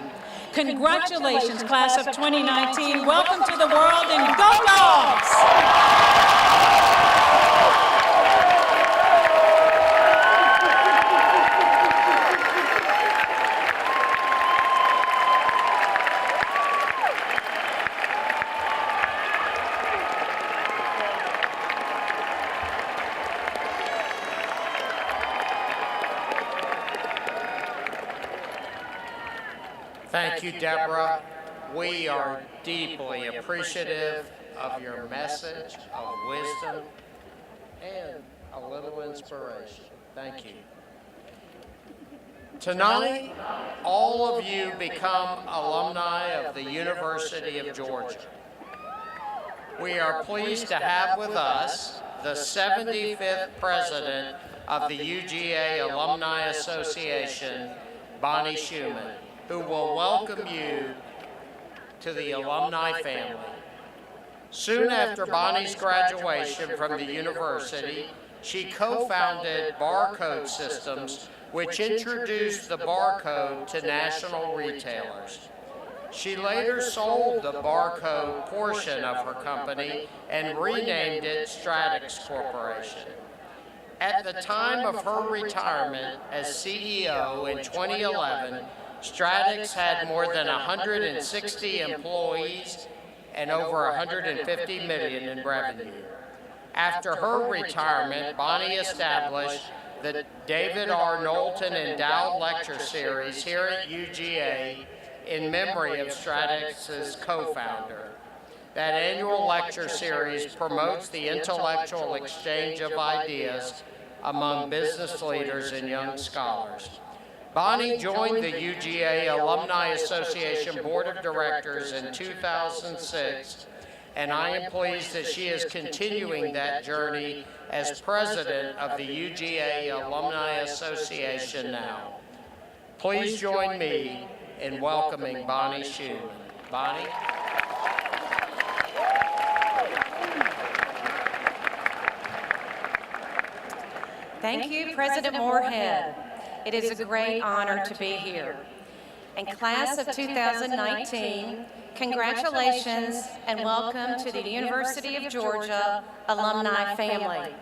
Congratulations, class of 2019. Welcome to the world and go Dogs! Thank you, Deborah. We are deeply appreciative of your message of wisdom and a little inspiration. Thank you. Tonight, all of you become alumni of the University of Georgia. We are pleased to have with us the 75th president of the UGA Alumni Association, Bonnie Schumann, who will welcome you to the alumni family. Soon after Bonnie's graduation from the university, she co-founded Barcode Systems, which introduced the barcode to national retailers. She later sold the barcode portion of her company and renamed it Stratix Corporation. At the time of her retirement as CEO in 2011, Stratix had more than 160 employees and over 150 million in revenue. After her retirement, Bonnie established the David R. Knowlton Endowed Lecture Series here at UGA in memory of Stratix's co-founder. That annual lecture series promotes the intellectual exchange of ideas among business leaders and young scholars. Bonnie joined the UGA Alumni Association Board of Directors in 2006, and I am pleased that she is continuing that journey as president of the UGA Alumni Association now. Please join me in welcoming Bonnie Schumann. Bonnie? Thank you, President Moorhead. It is a great honor to be here. And class of 2019, congratulations and welcome to the University of Georgia alumni family.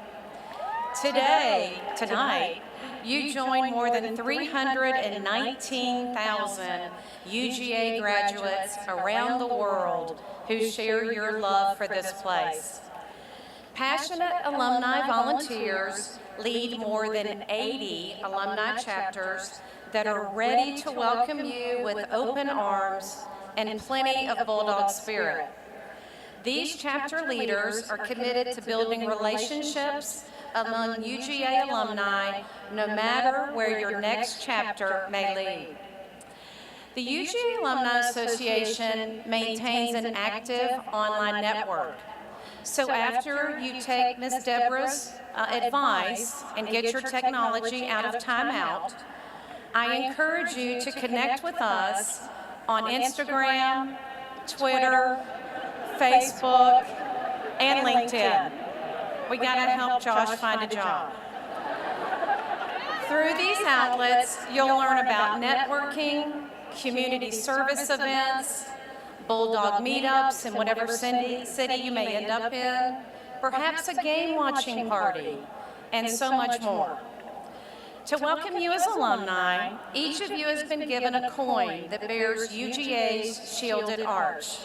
Tonight, you join more than 319,000 UGA graduates around the world who share your love for this place. Passionate alumni volunteers lead more than 80 alumni chapters that are ready to welcome you with open arms and plenty of bulldog spirit. These chapter leaders are committed to building relationships among UGA alumni, no matter where your next chapter may lead. The UGA Alumni Association maintains an active online network. So after you take Ms. Deborah's advice and get your technology out of timeout, I encourage you to connect with us on Instagram, Twitter, Facebook, and LinkedIn. We gotta help Josh find a job. Through these outlets, you'll learn about networking, community service events, bulldog meetups in whatever city you may end up in, perhaps a game watching party, and so much more. To welcome you as alumni, each of you has been given a coin that bears UGA's shielded arch.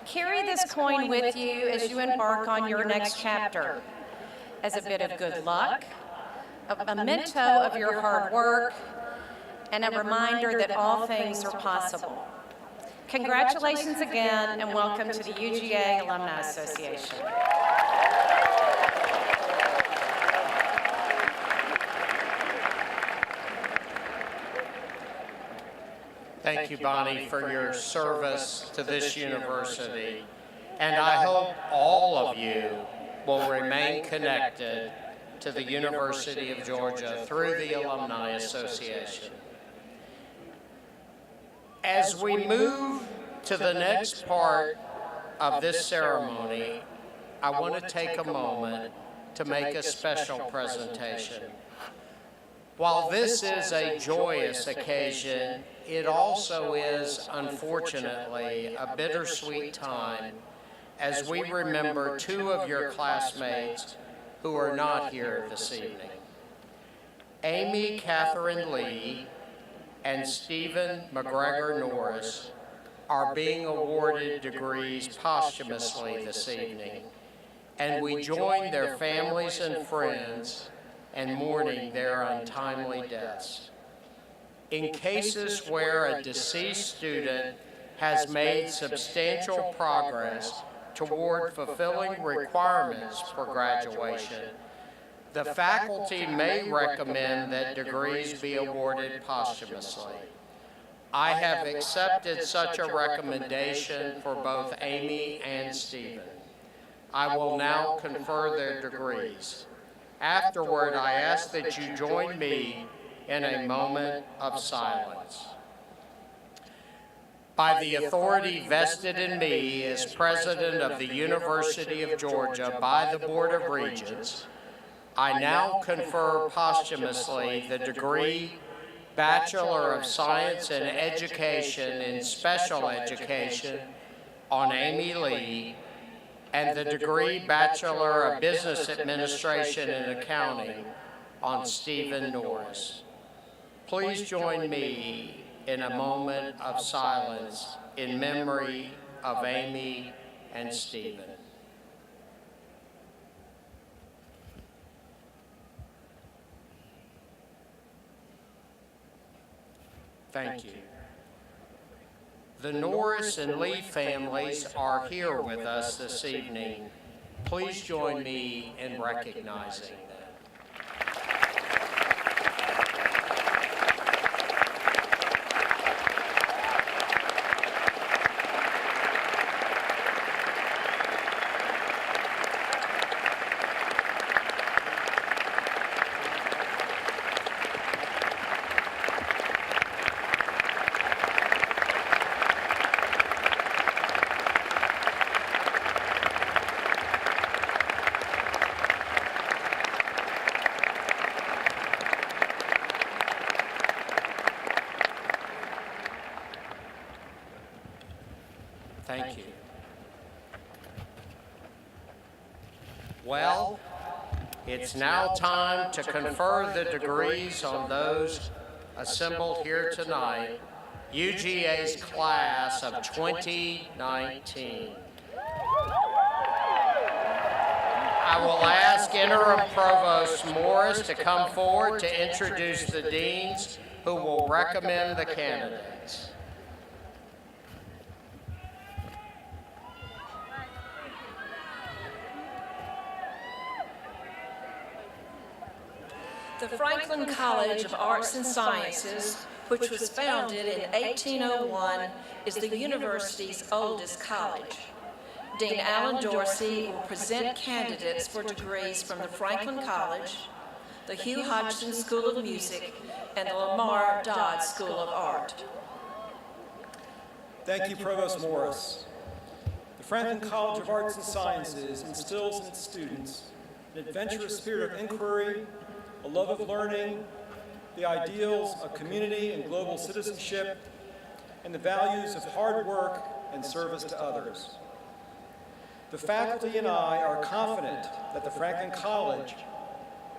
Carry this coin with you as you embark on your next chapter, as a bit of good luck, a memento of your hard work, and a reminder that all things are possible. Congratulations again, and welcome to the UGA Alumni Association. Thank you, Bonnie, for your service to this university, and I hope all of you will remain connected to the University of Georgia through the Alumni Association. As we move to the next part of this ceremony, I want to take a moment to make a special presentation. While this is a joyous occasion, it also is, unfortunately, a bittersweet time as we remember two of your classmates who are not here this evening. Amy Catherine Lee and Stephen McGregor Norris are being awarded degrees posthumously this evening, and we join their families and friends in mourning their untimely deaths. In cases where a deceased student has made substantial progress toward fulfilling requirements for graduation, the faculty may recommend that degrees be awarded posthumously. I have accepted such a recommendation for both Amy and Stephen. I will now confer their degrees. Afterward, I ask that you join me in a moment of silence. By the authority vested in me as President of the University of Georgia by the Board of Regents, I now confer posthumously the degree Bachelor of Science and Education in Special Education on Amy Lee, and the degree Bachelor of Business Administration and Accounting on Stephen Norris. Please join me in a moment of silence in memory of Amy and Stephen. Thank you. The Norris and Lee families are here with us this evening. Please join me in recognizing them. Thank you. Well, it's now time to confer the degrees on those assembled here tonight, UGA's class of 2019. I will ask Interim Provost Morris to come forward to introduce the deans who will recommend the candidates. The Franklin College of Arts and Sciences, which was founded in 1801, is the university's oldest college. Dean Alan Dorsey will present candidates for degrees from the Franklin College, the Hugh Hodgson School of Music, and the Lamar Dodd School of Art. Thank you, Provost Morris. The Franklin College of Arts and Sciences instills in its students an adventurous spirit of inquiry, a love of learning, the ideals of community and global citizenship, and the values of hard work and service to others. The faculty and I are confident that the Franklin College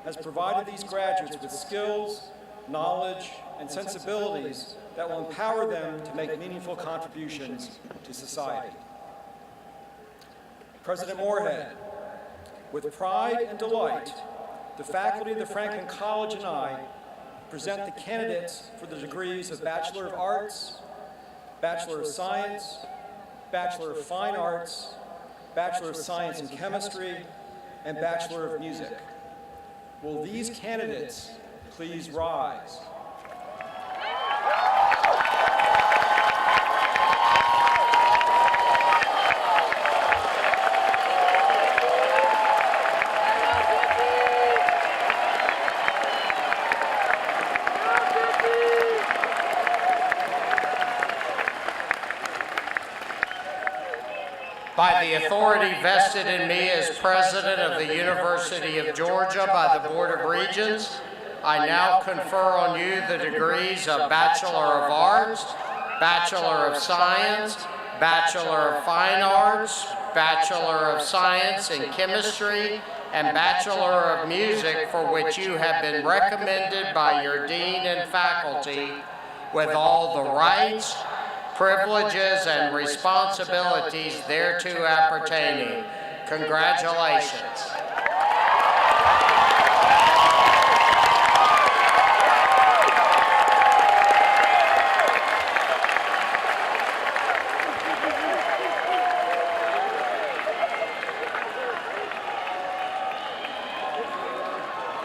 has provided these graduates with skills, knowledge, and sensibilities that will empower them to make meaningful contributions to society. President Moorhead, with pride and delight, the faculty of the Franklin College and I present the candidates for the degrees of Bachelor of Arts, Bachelor of Science, Bachelor of Fine Arts, Bachelor of Science in Chemistry, and Bachelor of Music. Will these candidates please rise? By the authority vested in me as President of the University of Georgia by the Board of Regents, I now confer on you the degrees of Bachelor of Arts, Bachelor of Science, Bachelor of Fine Arts, Bachelor of Science in Chemistry, and Bachelor of Music, for which you have been recommended by your Dean and faculty with all the rights, privileges, and responsibilities thereto appertaining. Congratulations.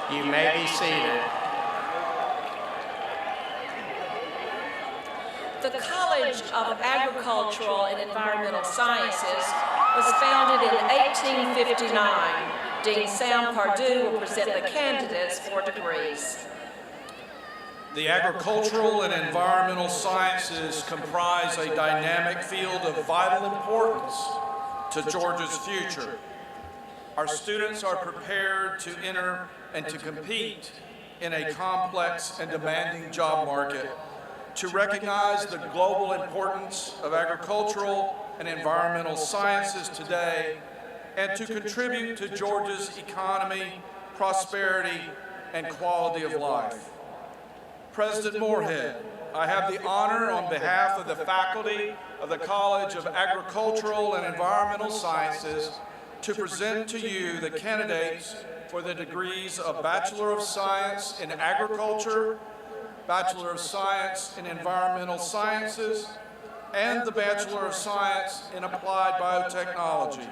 You may be seated. The College of Agricultural and Environmental Sciences was founded in 1859. Dean Sam Pardue will present the candidates for degrees. The agricultural and environmental sciences comprise a dynamic field of vital importance to Georgia's future. Our students are prepared to enter and to compete in a complex and demanding job market, to recognize the global importance of agricultural and environmental sciences today, and to contribute to Georgia's economy, prosperity, and quality of life. President Moorhead, I have the honor on behalf of the faculty of the College of Agricultural and Environmental Sciences to present to you the candidates for the degrees of Bachelor of Science in Agriculture, Bachelor of Science in Environmental Sciences, and the Bachelor of Science in Applied Biotechnology.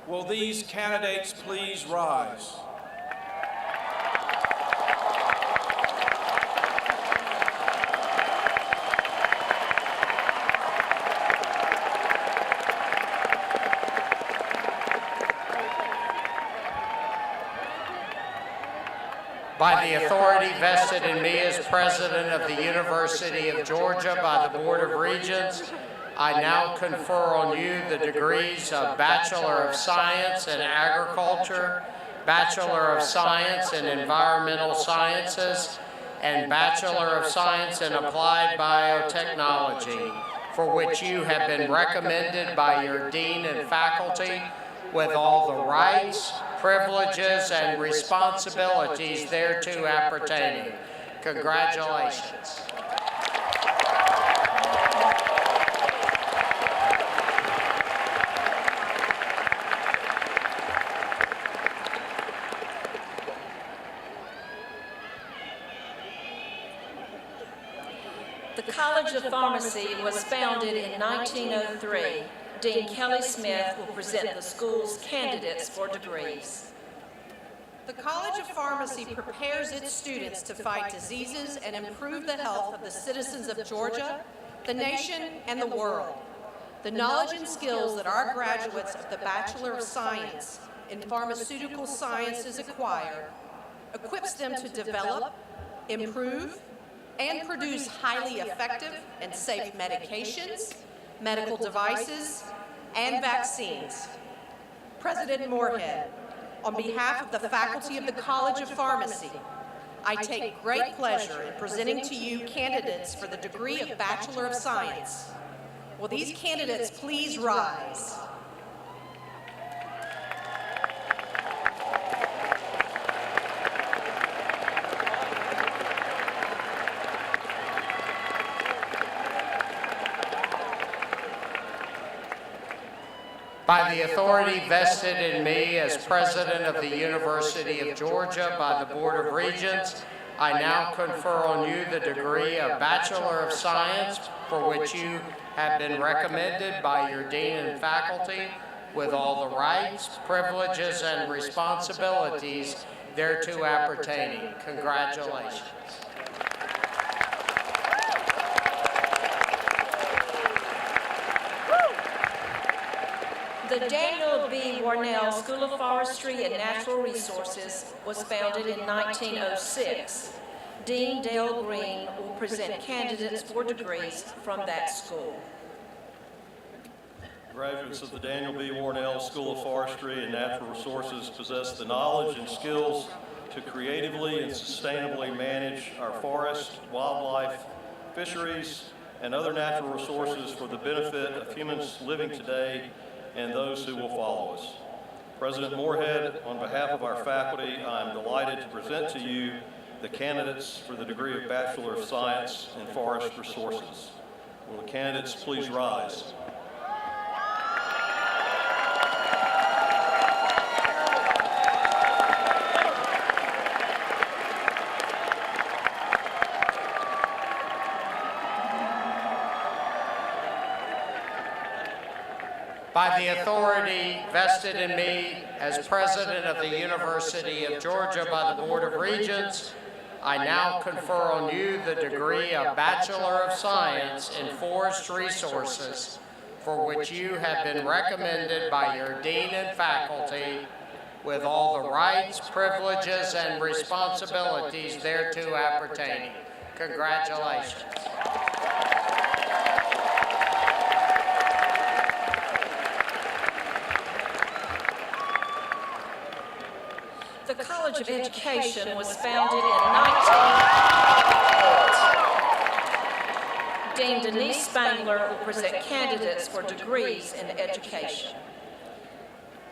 Will these candidates please rise? By the authority vested in me as President of the University of Georgia by the Board of Regents, I now confer on you the degrees of Bachelor of Science in Agriculture, Bachelor of Science in Environmental Sciences, and Bachelor of Science in Applied Biotechnology, for which you have been recommended by your Dean and faculty with all the rights, privileges, and responsibilities thereto appertaining. Congratulations. The College of Pharmacy was founded in 1903. Dean Kelly Smith will present the school's candidates for degrees. The College of Pharmacy prepares its students to fight diseases and improve the health of the citizens of Georgia, the nation, and the world. The knowledge and skills that our graduates of the Bachelor of Science in Pharmaceutical Sciences acquire equips them to develop, improve, and produce highly effective and safe medications, medical devices, and vaccines. President Moorhead, on behalf of the faculty of the College of Pharmacy, I take great pleasure in presenting to you candidates for the degree of Bachelor of Science. Will these candidates please rise? By the authority vested in me as President of the University of Georgia by the Board of Regents, I now confer on you the degree of Bachelor of Science, for which you have been recommended by your dean and faculty with all the rights, privileges, and responsibilities thereto appertaining. Congratulations. The Daniel B. Warnell School of Forestry and Natural Resources was founded in 1906. Dean Dale Green will present candidates for degrees from that school. Graduates of the Daniel B. Warnell School of Forestry and Natural Resources possess the knowledge and skills to creatively and sustainably manage our forests, wildlife, fisheries, and other natural resources for the benefit of humans living today and those who will follow us. President Moorhead, on behalf of our faculty, I am delighted to present to you the candidates for the degree of Bachelor of Science in Forest Resources. Will the candidates please rise? By the authority vested in me as President of the University of Georgia by the Board of Regents, I now confer on you the degree of Bachelor of Science in Forest Resources, for which you have been recommended by your dean and faculty with all the rights, privileges, and responsibilities thereto appertaining. Congratulations. The College of Education was founded in 1908. Dean Denise Spangler will present candidates for degrees in education.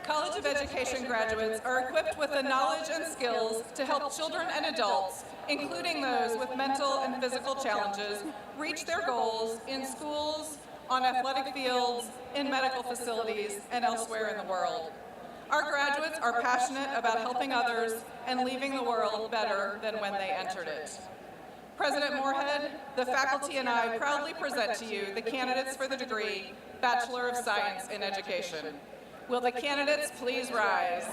College of Education graduates are equipped with the knowledge and skills to help children and adults, including those with mental and physical challenges, reach their goals in schools, on athletic fields, in medical facilities, and elsewhere in the world. Our graduates are passionate about helping others and leaving the world better than when they entered it. President Moorhead, the faculty and I proudly present to you the candidates for the degree Bachelor of Science in Education. Will the candidates please rise?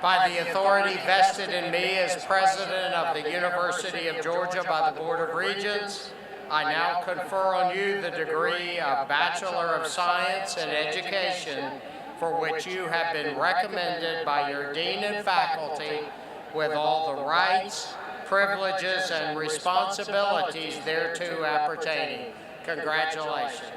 By the authority vested in me as President of the University of Georgia by the Board of Regents, I now confer on you the degree of Bachelor of Science in Education, for which you have been recommended by your dean and faculty with all the rights, privileges, and responsibilities thereto appertaining. Congratulations.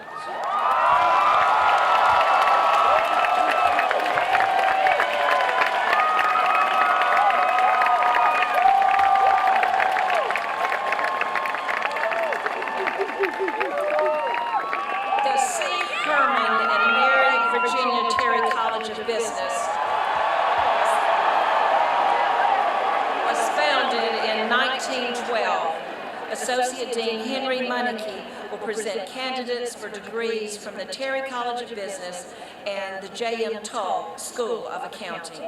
Business was founded in 1912. Associate Dean Henry Munnicky will present candidates for degrees from the Terry College of Business and the J.M. Tull School of Accounting.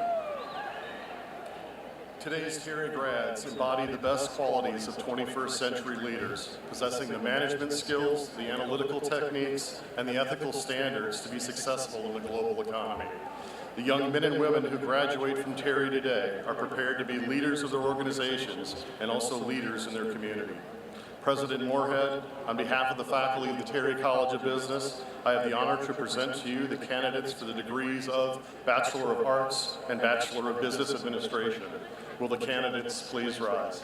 Today's Terry grads embody the best qualities of 21st century leaders, possessing the management skills, the analytical techniques, and the ethical standards to be successful in the global economy. The young men and women who graduate from Terry today are prepared to be leaders of their organizations and also leaders in their community. President Moorhead, on behalf of the faculty of the Terry College of Business, I have the honor to present to you the candidates for the degrees of Bachelor of Arts and Bachelor of Business Administration. Will the candidates please rise?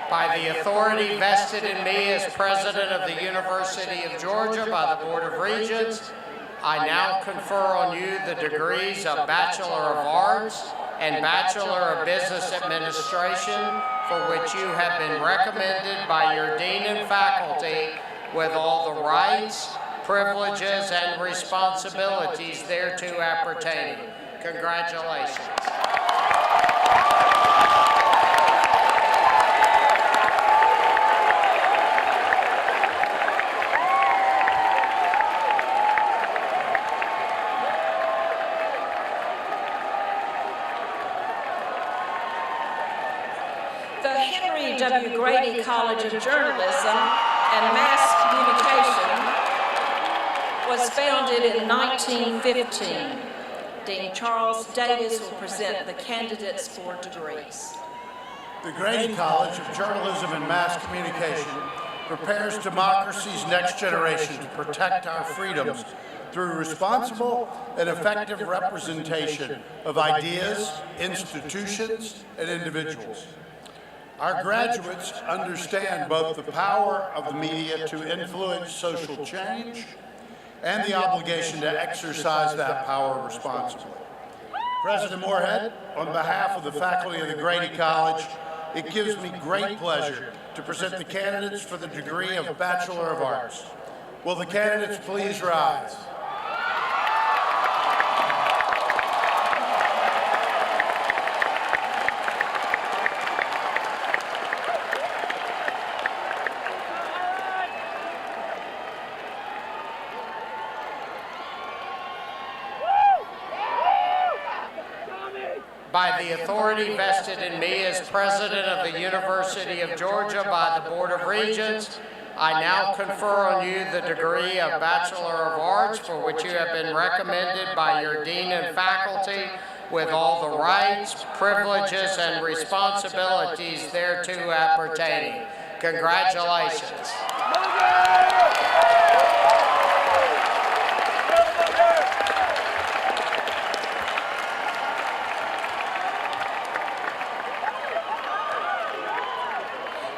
By the authority vested in me as President of the University of Georgia by the Board of Regents, I now confer on you the degrees of Bachelor of Arts and Bachelor of Business Administration, for which you have been recommended by your dean and faculty with all the rights, privileges, and responsibilities thereto appertaining. Congratulations. The Henry W. Grady College of Journalism and Mass Communication was founded in 1915. Dean Charles Davis will present the candidates for degrees. The Grady College of Journalism and Mass Communication prepares democracy's next generation to protect our freedoms through responsible and effective representation of ideas, institutions, and individuals. Our graduates understand both the power of the media to influence social change and the obligation to exercise that power responsibly. President Moorhead, on behalf of the faculty of the Grady College, it gives me great pleasure to present the candidates for the degree of Bachelor of Arts. Will the candidates please rise? By the authority vested in me as President of the University of Georgia by the Board of Regents, I now confer on you the degree of Bachelor of Arts for which you have been recommended by your Dean and faculty with all the rights, privileges, and responsibilities thereto appertaining. Congratulations.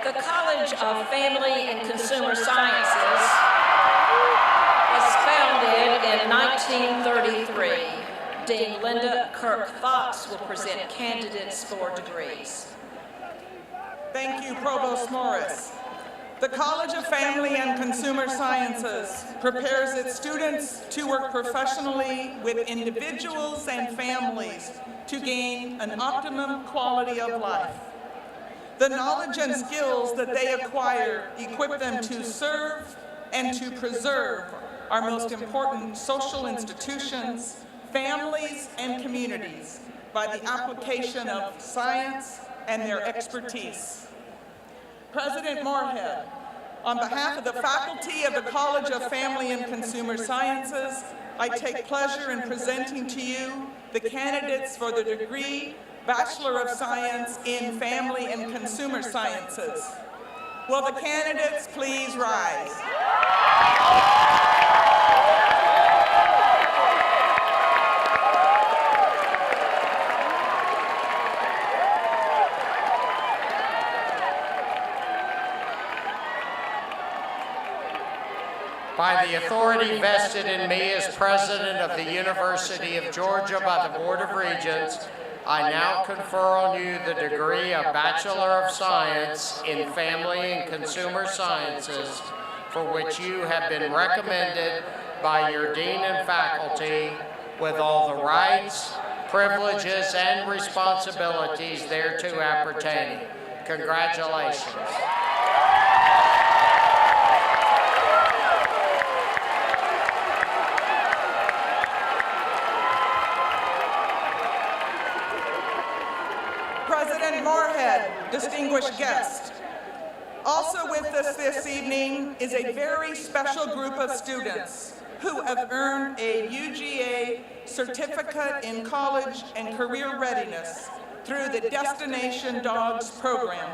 The College of Family and Consumer Sciences was founded in 1933. Dean Linda Kirk Fox will present candidates for degrees. Thank you, Provost Morris. The College of Family and Consumer Sciences prepares its students to work professionally with individuals and families to gain an optimum quality of life. The knowledge and skills that they acquire equip them to serve and to preserve our most important social institutions, families, and communities by the application of science and their expertise. President Moorhead, on behalf of the faculty of the College of Family and Consumer Sciences, I take pleasure in presenting to you the candidates for the degree Bachelor of Science in Family and Consumer Sciences. Will the candidates please rise? By the authority vested in me as President of the University of Georgia by the Board of Regents, I now confer on you the degree of Bachelor of Science in Family and Consumer Sciences, for which you have been recommended by your Dean and faculty with all the rights, privileges, and responsibilities thereto appertaining. Congratulations. President Moorhead, distinguished guests. Also with us this evening is a very special group of students who have earned a UGA Certificate in College and Career Readiness through the Destination Dogs program.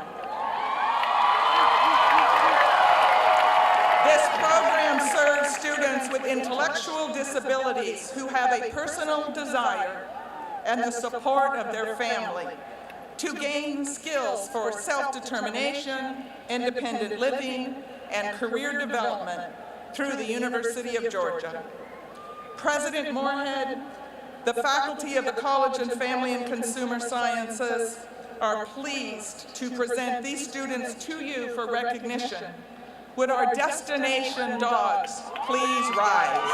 This program serves students with intellectual disabilities who have a personal desire and the support of their family to gain skills for self-determination, independent living, and career development through the University of Georgia. President Moorhead, the faculty of the College of Family and Consumer Sciences, are pleased to present these students to you for recognition. Would our destination dogs please rise?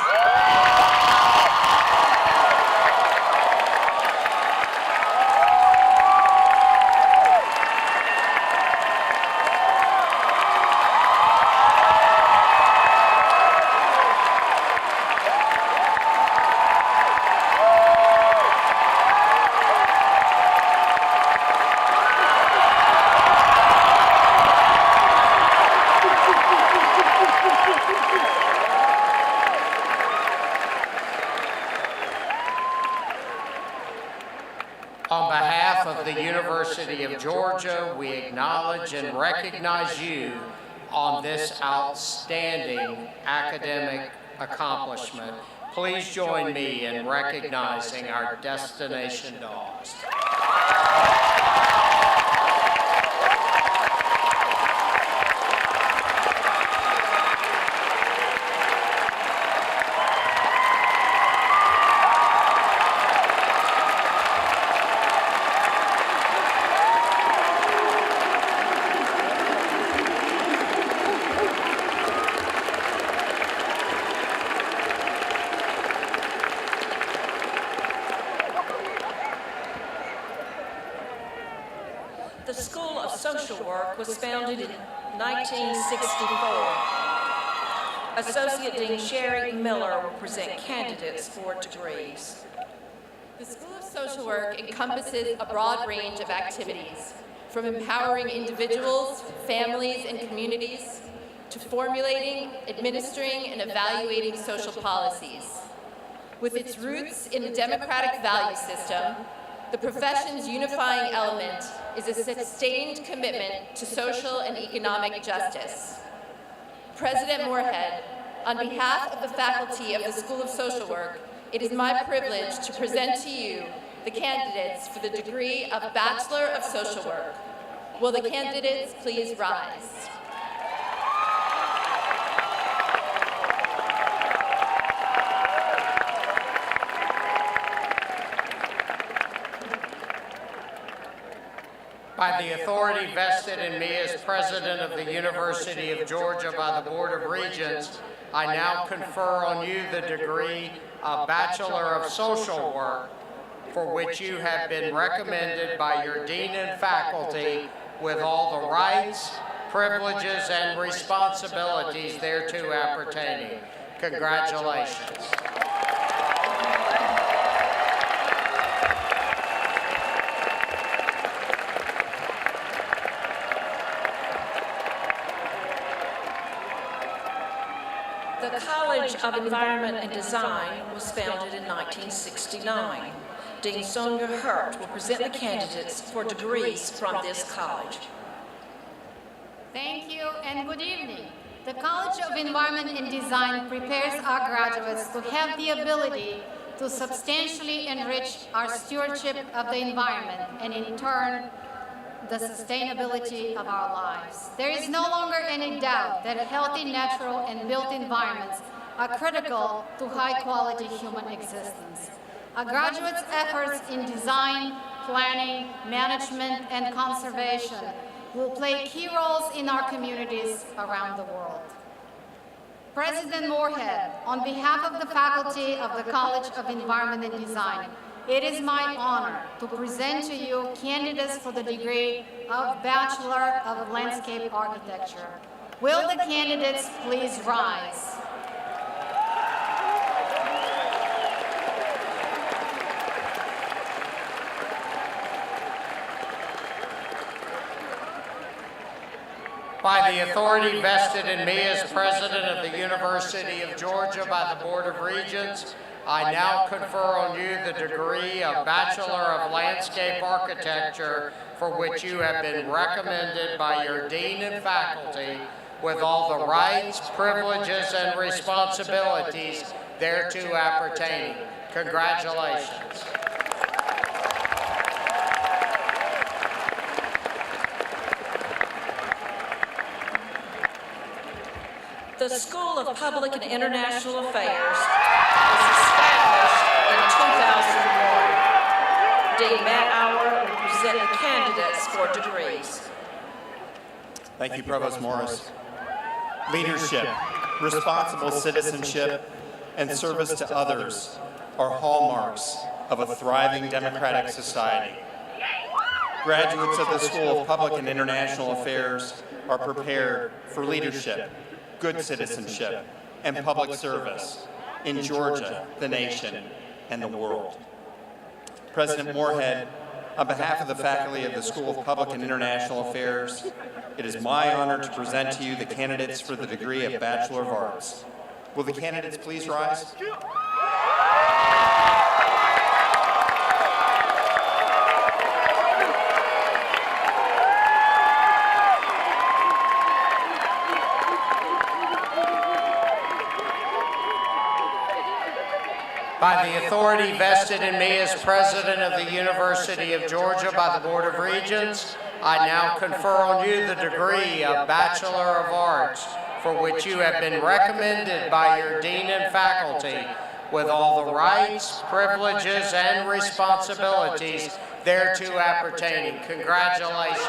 On behalf of the University of Georgia, we acknowledge and recognize you on this outstanding academic accomplishment. Please join me in recognizing our destination dogs. The School of Social Work was founded in 1964. Associate Dean Sherry Miller will present candidates for degrees. The School of Social Work encompasses a broad range of activities, from empowering individuals, families, and communities, to formulating, administering, and evaluating social policies. With its roots in the democratic value system, the profession's unifying element is a sustained commitment to social and economic justice. President Moorhead, on behalf of the faculty of the School of Social Work, it is my privilege to present to you the candidates for the degree of Bachelor of Social Work. Will the candidates please rise? By the authority vested in me as President of the University of Georgia by the Board of Regents, I now confer on you the degree of Bachelor of Social Work, for which you have been recommended by your Dean and faculty with all the rights, privileges, and responsibilities thereto appertaining. Congratulations. The College of Environment and Design was founded in 1969. Dean Sonia Hurt will present the candidates for degrees from this college. Thank you and good evening. The College of Environment and Design prepares our graduates to have the ability to substantially enrich our stewardship of the environment and in turn the sustainability of our lives. There is no longer any doubt that healthy, natural, and built environments are critical to high-quality human existence. Our graduates' efforts in design, planning, management, and conservation will play key roles in our communities around the world. President Moorhead, on behalf of the faculty of the College of Environment and Design, it is my honor to present to you candidates for the degree of Bachelor of Landscape Architecture. Will the candidates please rise? By the authority vested in me as President of the University of Georgia by the Board of Regents, I now confer on you the degree of Bachelor of Landscape Architecture, for which you have been recommended by your Dean and faculty with all the rights, privileges, and responsibilities thereto appertaining. Congratulations. The School of Public and International Affairs was established in 2001. Dean Matt Auer will present present the candidates for degrees. Thank you, Provost Morris. Leadership, responsible citizenship, and service to others are hallmarks of a thriving democratic society. Graduates of the School of Public and International Affairs are prepared for leadership, good citizenship, and public service in Georgia, the nation, and the world. President Moorhead, on behalf of the faculty of the School of Public and International Affairs, it is my honor to present to you the candidates for the degree of Bachelor of Arts. Will the candidates please rise? By the authority vested in me as President of the University of Georgia by the Board of Regents, I now confer on you the degree of Bachelor of Arts, for which you have been recommended by your Dean and faculty, with all the rights, privileges, and responsibilities thereto appertaining. Congratulations.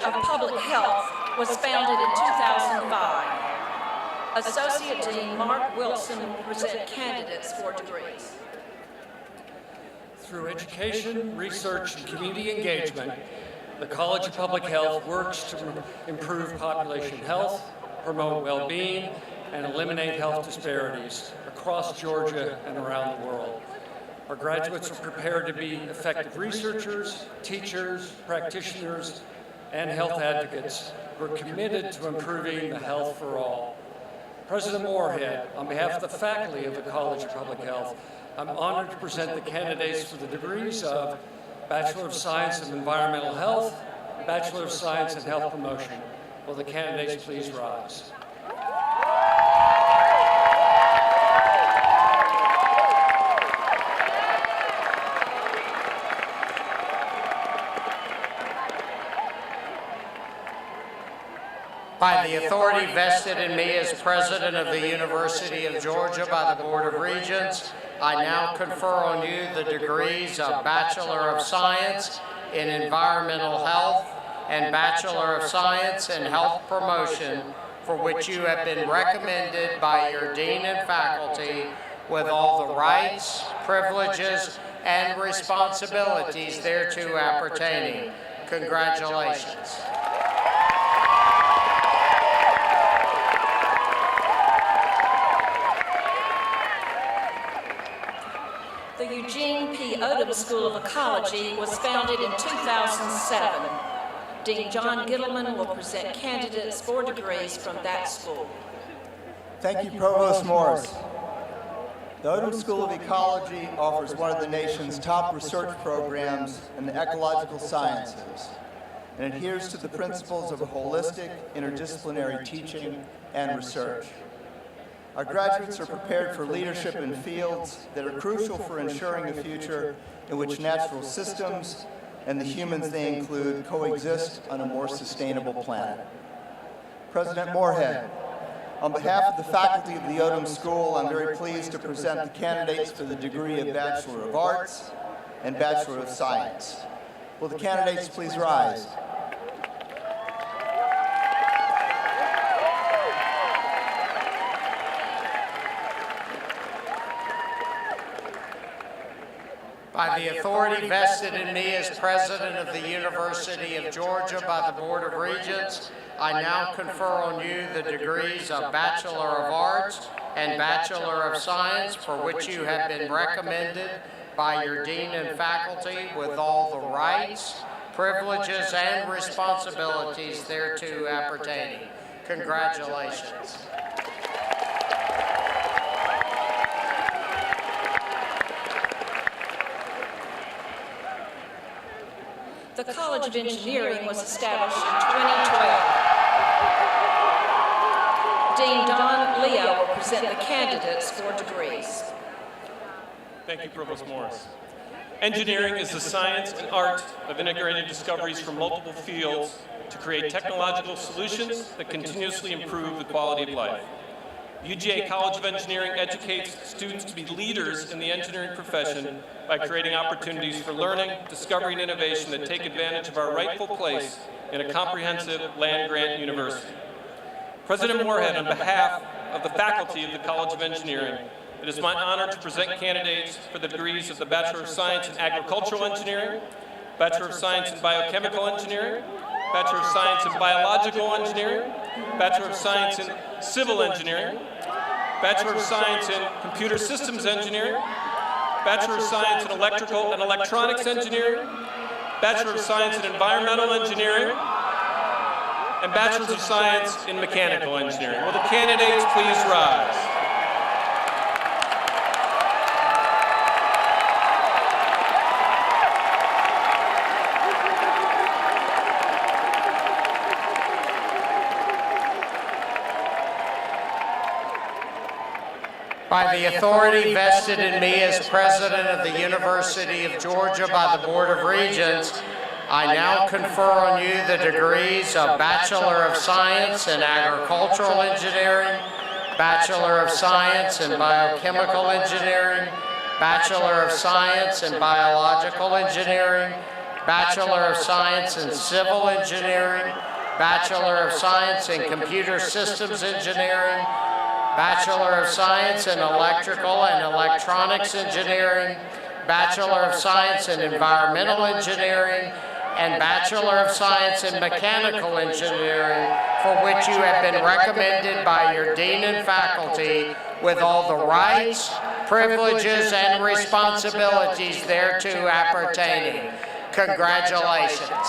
Of Public Health was founded in 2005. Associate Dean Mark Wilson will present candidates for degrees. Through education, research, and community engagement, the College of Public Health works to improve population health, promote well-being, and eliminate health disparities across Georgia and around the world. Our graduates are prepared to be effective researchers, teachers, practitioners, and health advocates who are committed to improving the health for all. President Moorhead, on behalf of the faculty of the College of Public Health, I'm honored to present the candidates for the degrees of Bachelor of Science in Environmental Health, Bachelor of Science in Health Promotion. Will the candidates please rise? By the authority vested in me as President of the University of Georgia by the Board of Regents, I now confer on you the degrees of Bachelor of Science in Environmental Health and Bachelor of Science in Health Promotion, for which you have been recommended by your Dean and faculty, with all the rights, privileges, and responsibilities thereto appertaining. Congratulations. The Eugene P. Odom School of Ecology was founded in 2007. Dean John Gittleman will present candidates for degrees from that school. Thank you, Provost Morris. The Odom School of Ecology offers one of the nation's top research programs in the ecological sciences and adheres to the principles of holistic, interdisciplinary teaching and research. Our graduates are prepared for leadership in fields that are crucial for ensuring a future in which natural systems and the humans they include coexist on a more sustainable planet. President Moorhead, on behalf of the faculty of the Odom School, I'm very pleased to present the candidates for the degree of Bachelor of Arts and Bachelor of Science. Will the candidates please rise? By the authority vested in me as President of the University of Georgia by the Board of Regents, I now confer on you the degrees of Bachelor of Arts and Bachelor of Science, for which you have been recommended by your Dean and faculty, with all the rights, privileges, and responsibilities thereto appertaining. Congratulations. The College of Engineering was established in 2012. Dean Don Leo will present the candidates for degrees. Thank you, Provost Morris. Engineering is the science and art of integrating discoveries from multiple fields to create technological solutions that continuously improve the quality of life. UGA College of Engineering educates students to be leaders in the engineering profession by creating opportunities for learning, discovery, and innovation that take advantage of our rightful place in a comprehensive land-grant university. President Moorhead, on behalf of the faculty of the College of Engineering, it is my honor to present candidates for the degrees of the Bachelor of Science in Agricultural Engineering, Bachelor of Science in Biochemical Engineering, Bachelor of Science in Biological Engineering, Bachelor of Science in Civil Engineering, Bachelor of Science in Computer Systems Engineering, Bachelor of Science in Electrical and Electronics Engineering, Bachelor of Science in Environmental Engineering, and Bachelors of Science in Mechanical Engineering. Will the candidates please rise? By the authority vested in me as President of the University of Georgia by the Board of Regents, I now confer on you the degrees of Bachelor of Science in Agricultural Engineering, Bachelor of Science in Biochemical Engineering, Bachelor of Science in Biological Engineering, Bachelor of Science in Civil Engineering, Bachelor of Science in Computer Systems Engineering, Bachelor of Science in Electrical and Electronics Engineering, Bachelor of Science in Environmental Engineering, and Bachelor of Science in Mechanical Engineering, for which you have been recommended by your Dean and faculty with all the rights, privileges, and responsibilities thereto appertaining. Congratulations.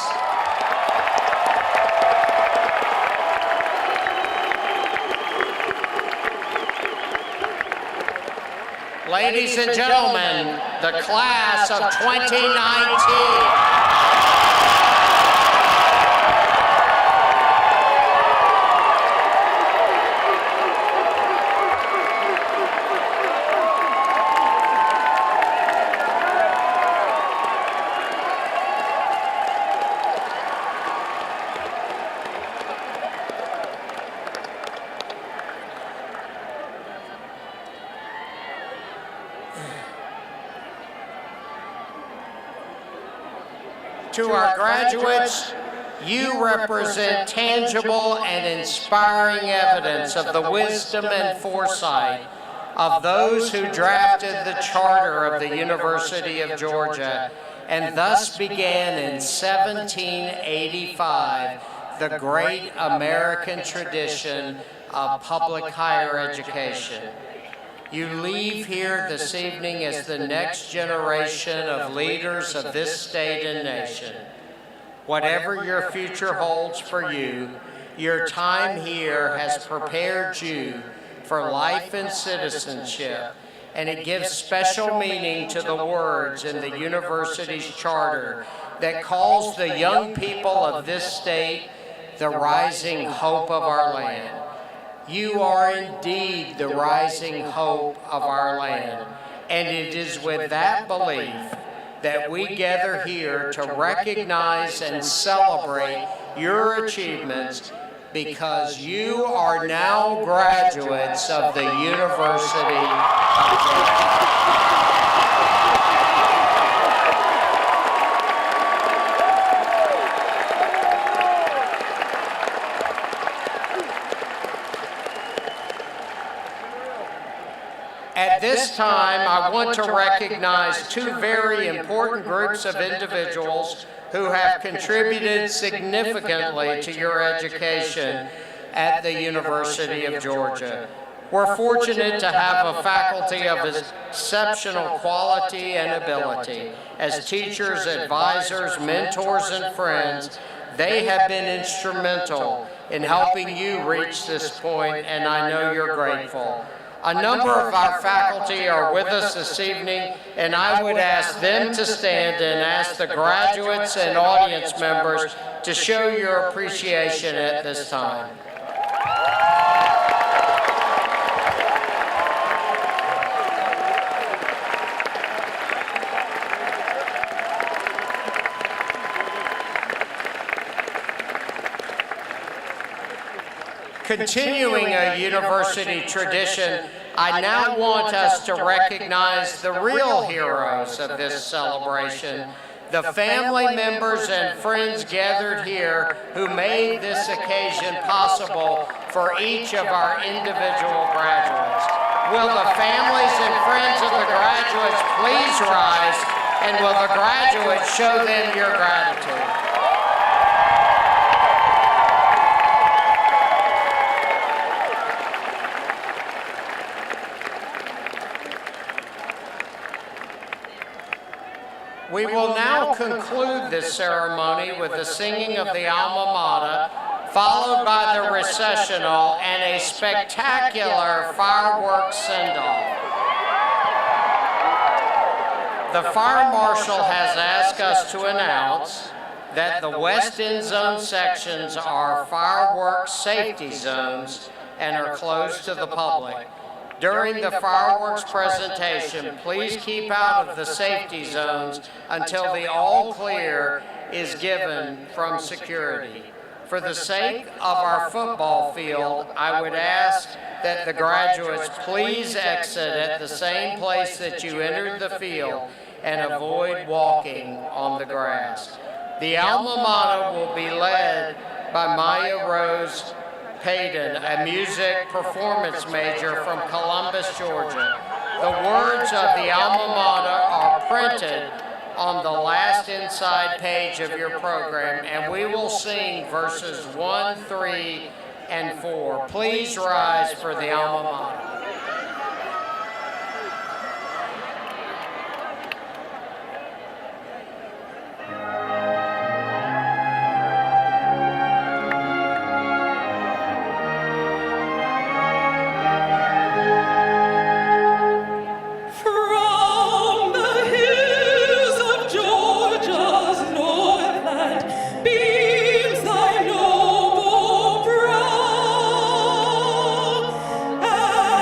Ladies and gentlemen, the class of 2019. To our graduates, you represent tangible and inspiring evidence of the wisdom and foresight of those who drafted the charter of the University of Georgia and thus began in 1785 the great American tradition of public higher education. You leave here this evening as the next generation of leaders of this state and nation. Whatever your future holds for you, your time here has prepared you for life and citizenship, and it gives special meaning to the words in the university's charter that calls the young people of this state the rising hope of our land. You are indeed the rising hope of our land, and it is with that belief that we gather here to recognize and celebrate your achievements, because you are now graduates of the University of Georgia. At this time, I want to recognize two very important groups of individuals who have contributed significantly to your education at the University of Georgia. We're fortunate to have a faculty of exceptional quality and ability. As teachers, advisors, mentors, and friends, they have been instrumental in helping you reach this point, and I know you're grateful. A number of our faculty are with us this evening, and I would ask them to stand and ask the graduates and audience members to show your appreciation at this time. Continuing a university tradition, I now want us to recognize the real heroes of this celebration, the family members and friends gathered here who made this occasion possible for each of our individual graduates. Will the families and friends of the graduates please rise, and will the graduates show them your gratitude? We will now conclude this ceremony with the singing of the alma mater, followed by the recessional and a spectacular fireworks send-off. The fire marshal has asked us to announce that the West End Zone sections are fireworks safety zones and are closed to the public. During the fireworks presentation, please keep out of the safety zones until the all clear is given from security. For the sake of our football field, I would ask that the graduates please exit at the same place that you entered the field and avoid walking on the grass. The alma mater will be led by Maya Rose Payton, a music performance major from Columbus, Georgia. The words of the alma mater are printed on the last inside page of your program, and we will sing verses 1, 3, and 4. Please rise for the alma mater. Ah!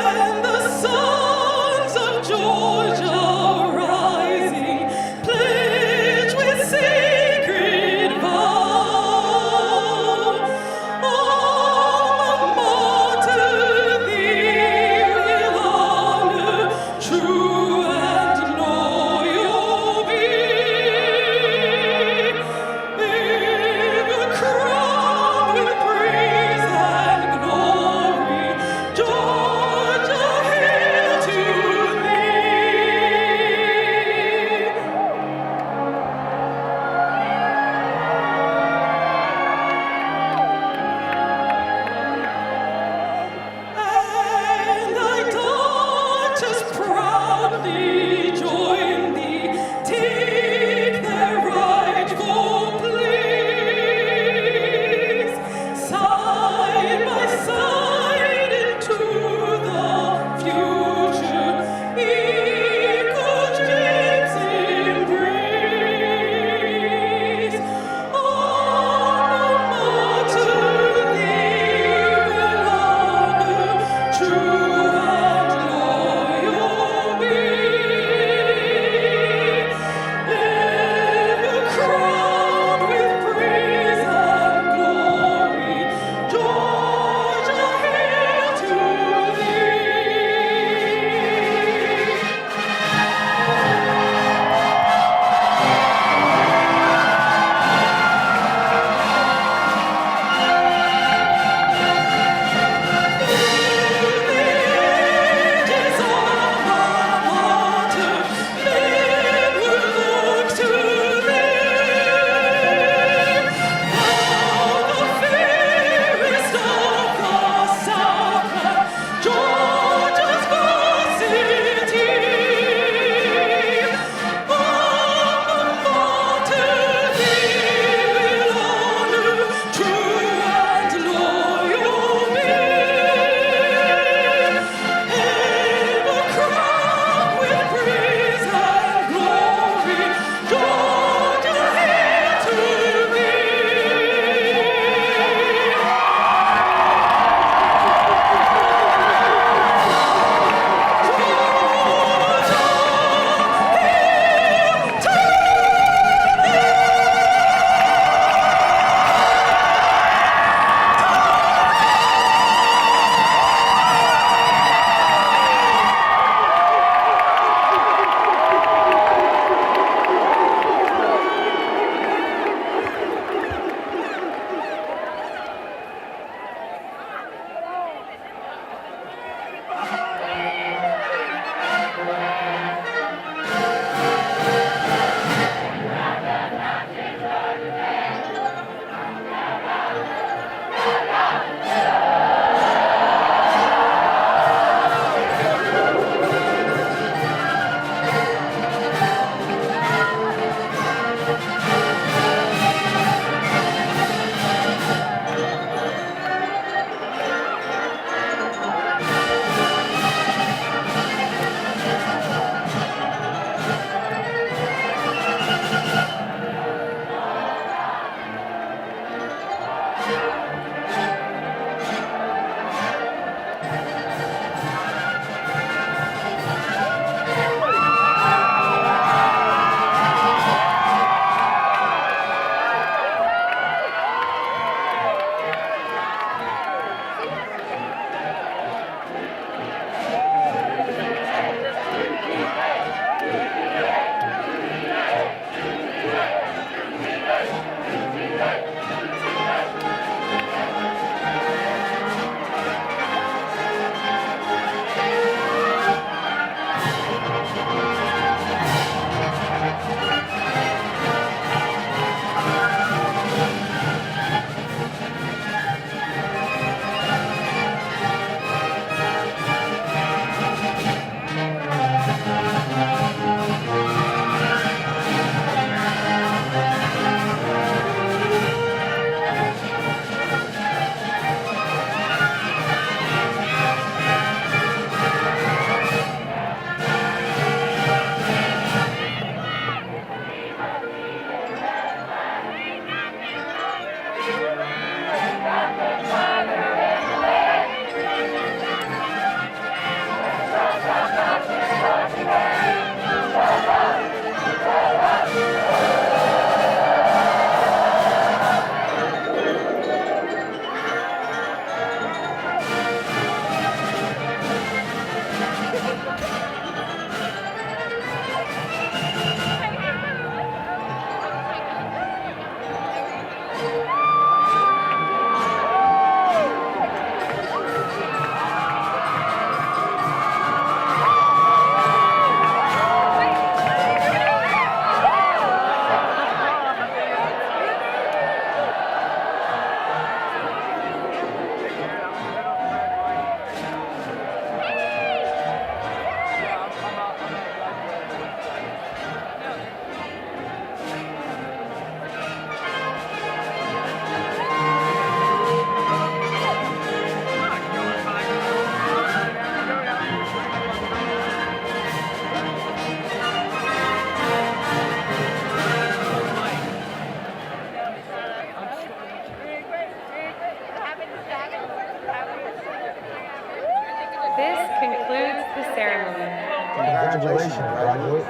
concludes the ceremony. Congratulations, graduate.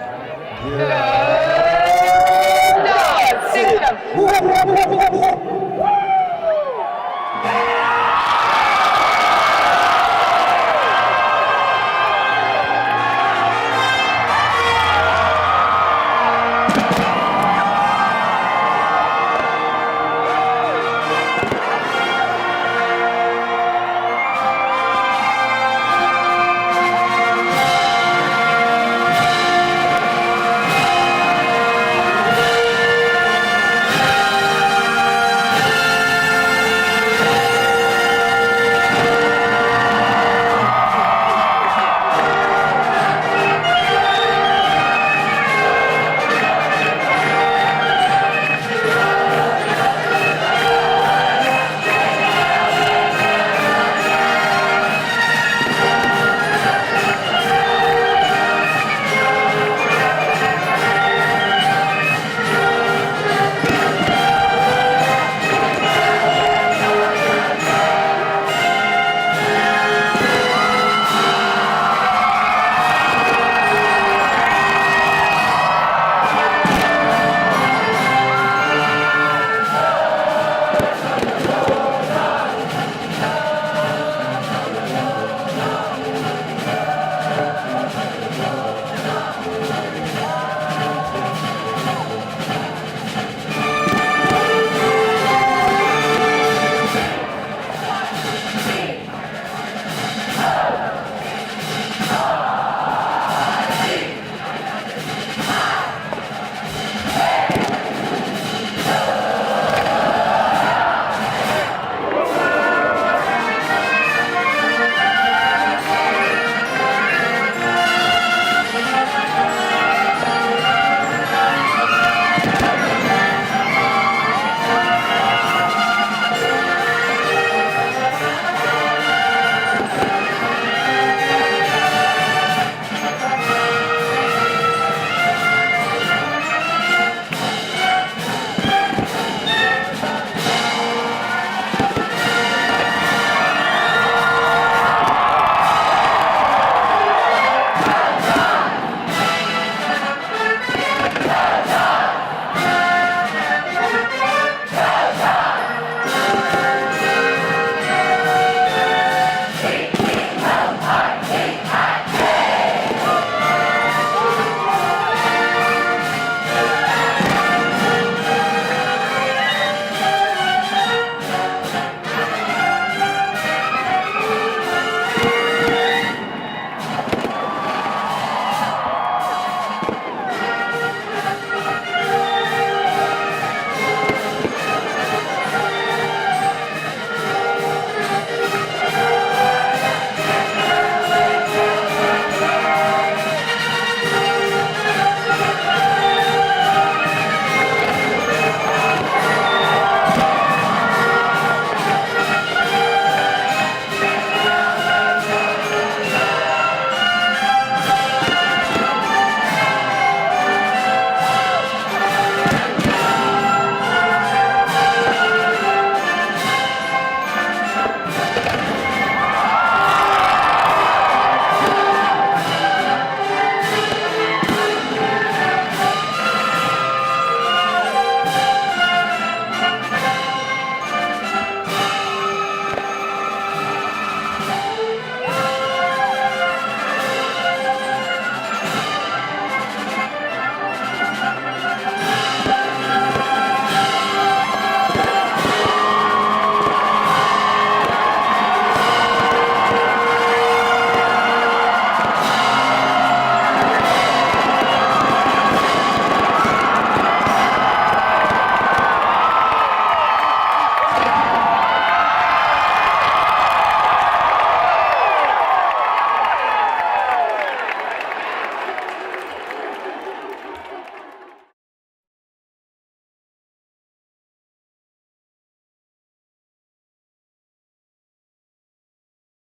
Go Dog System!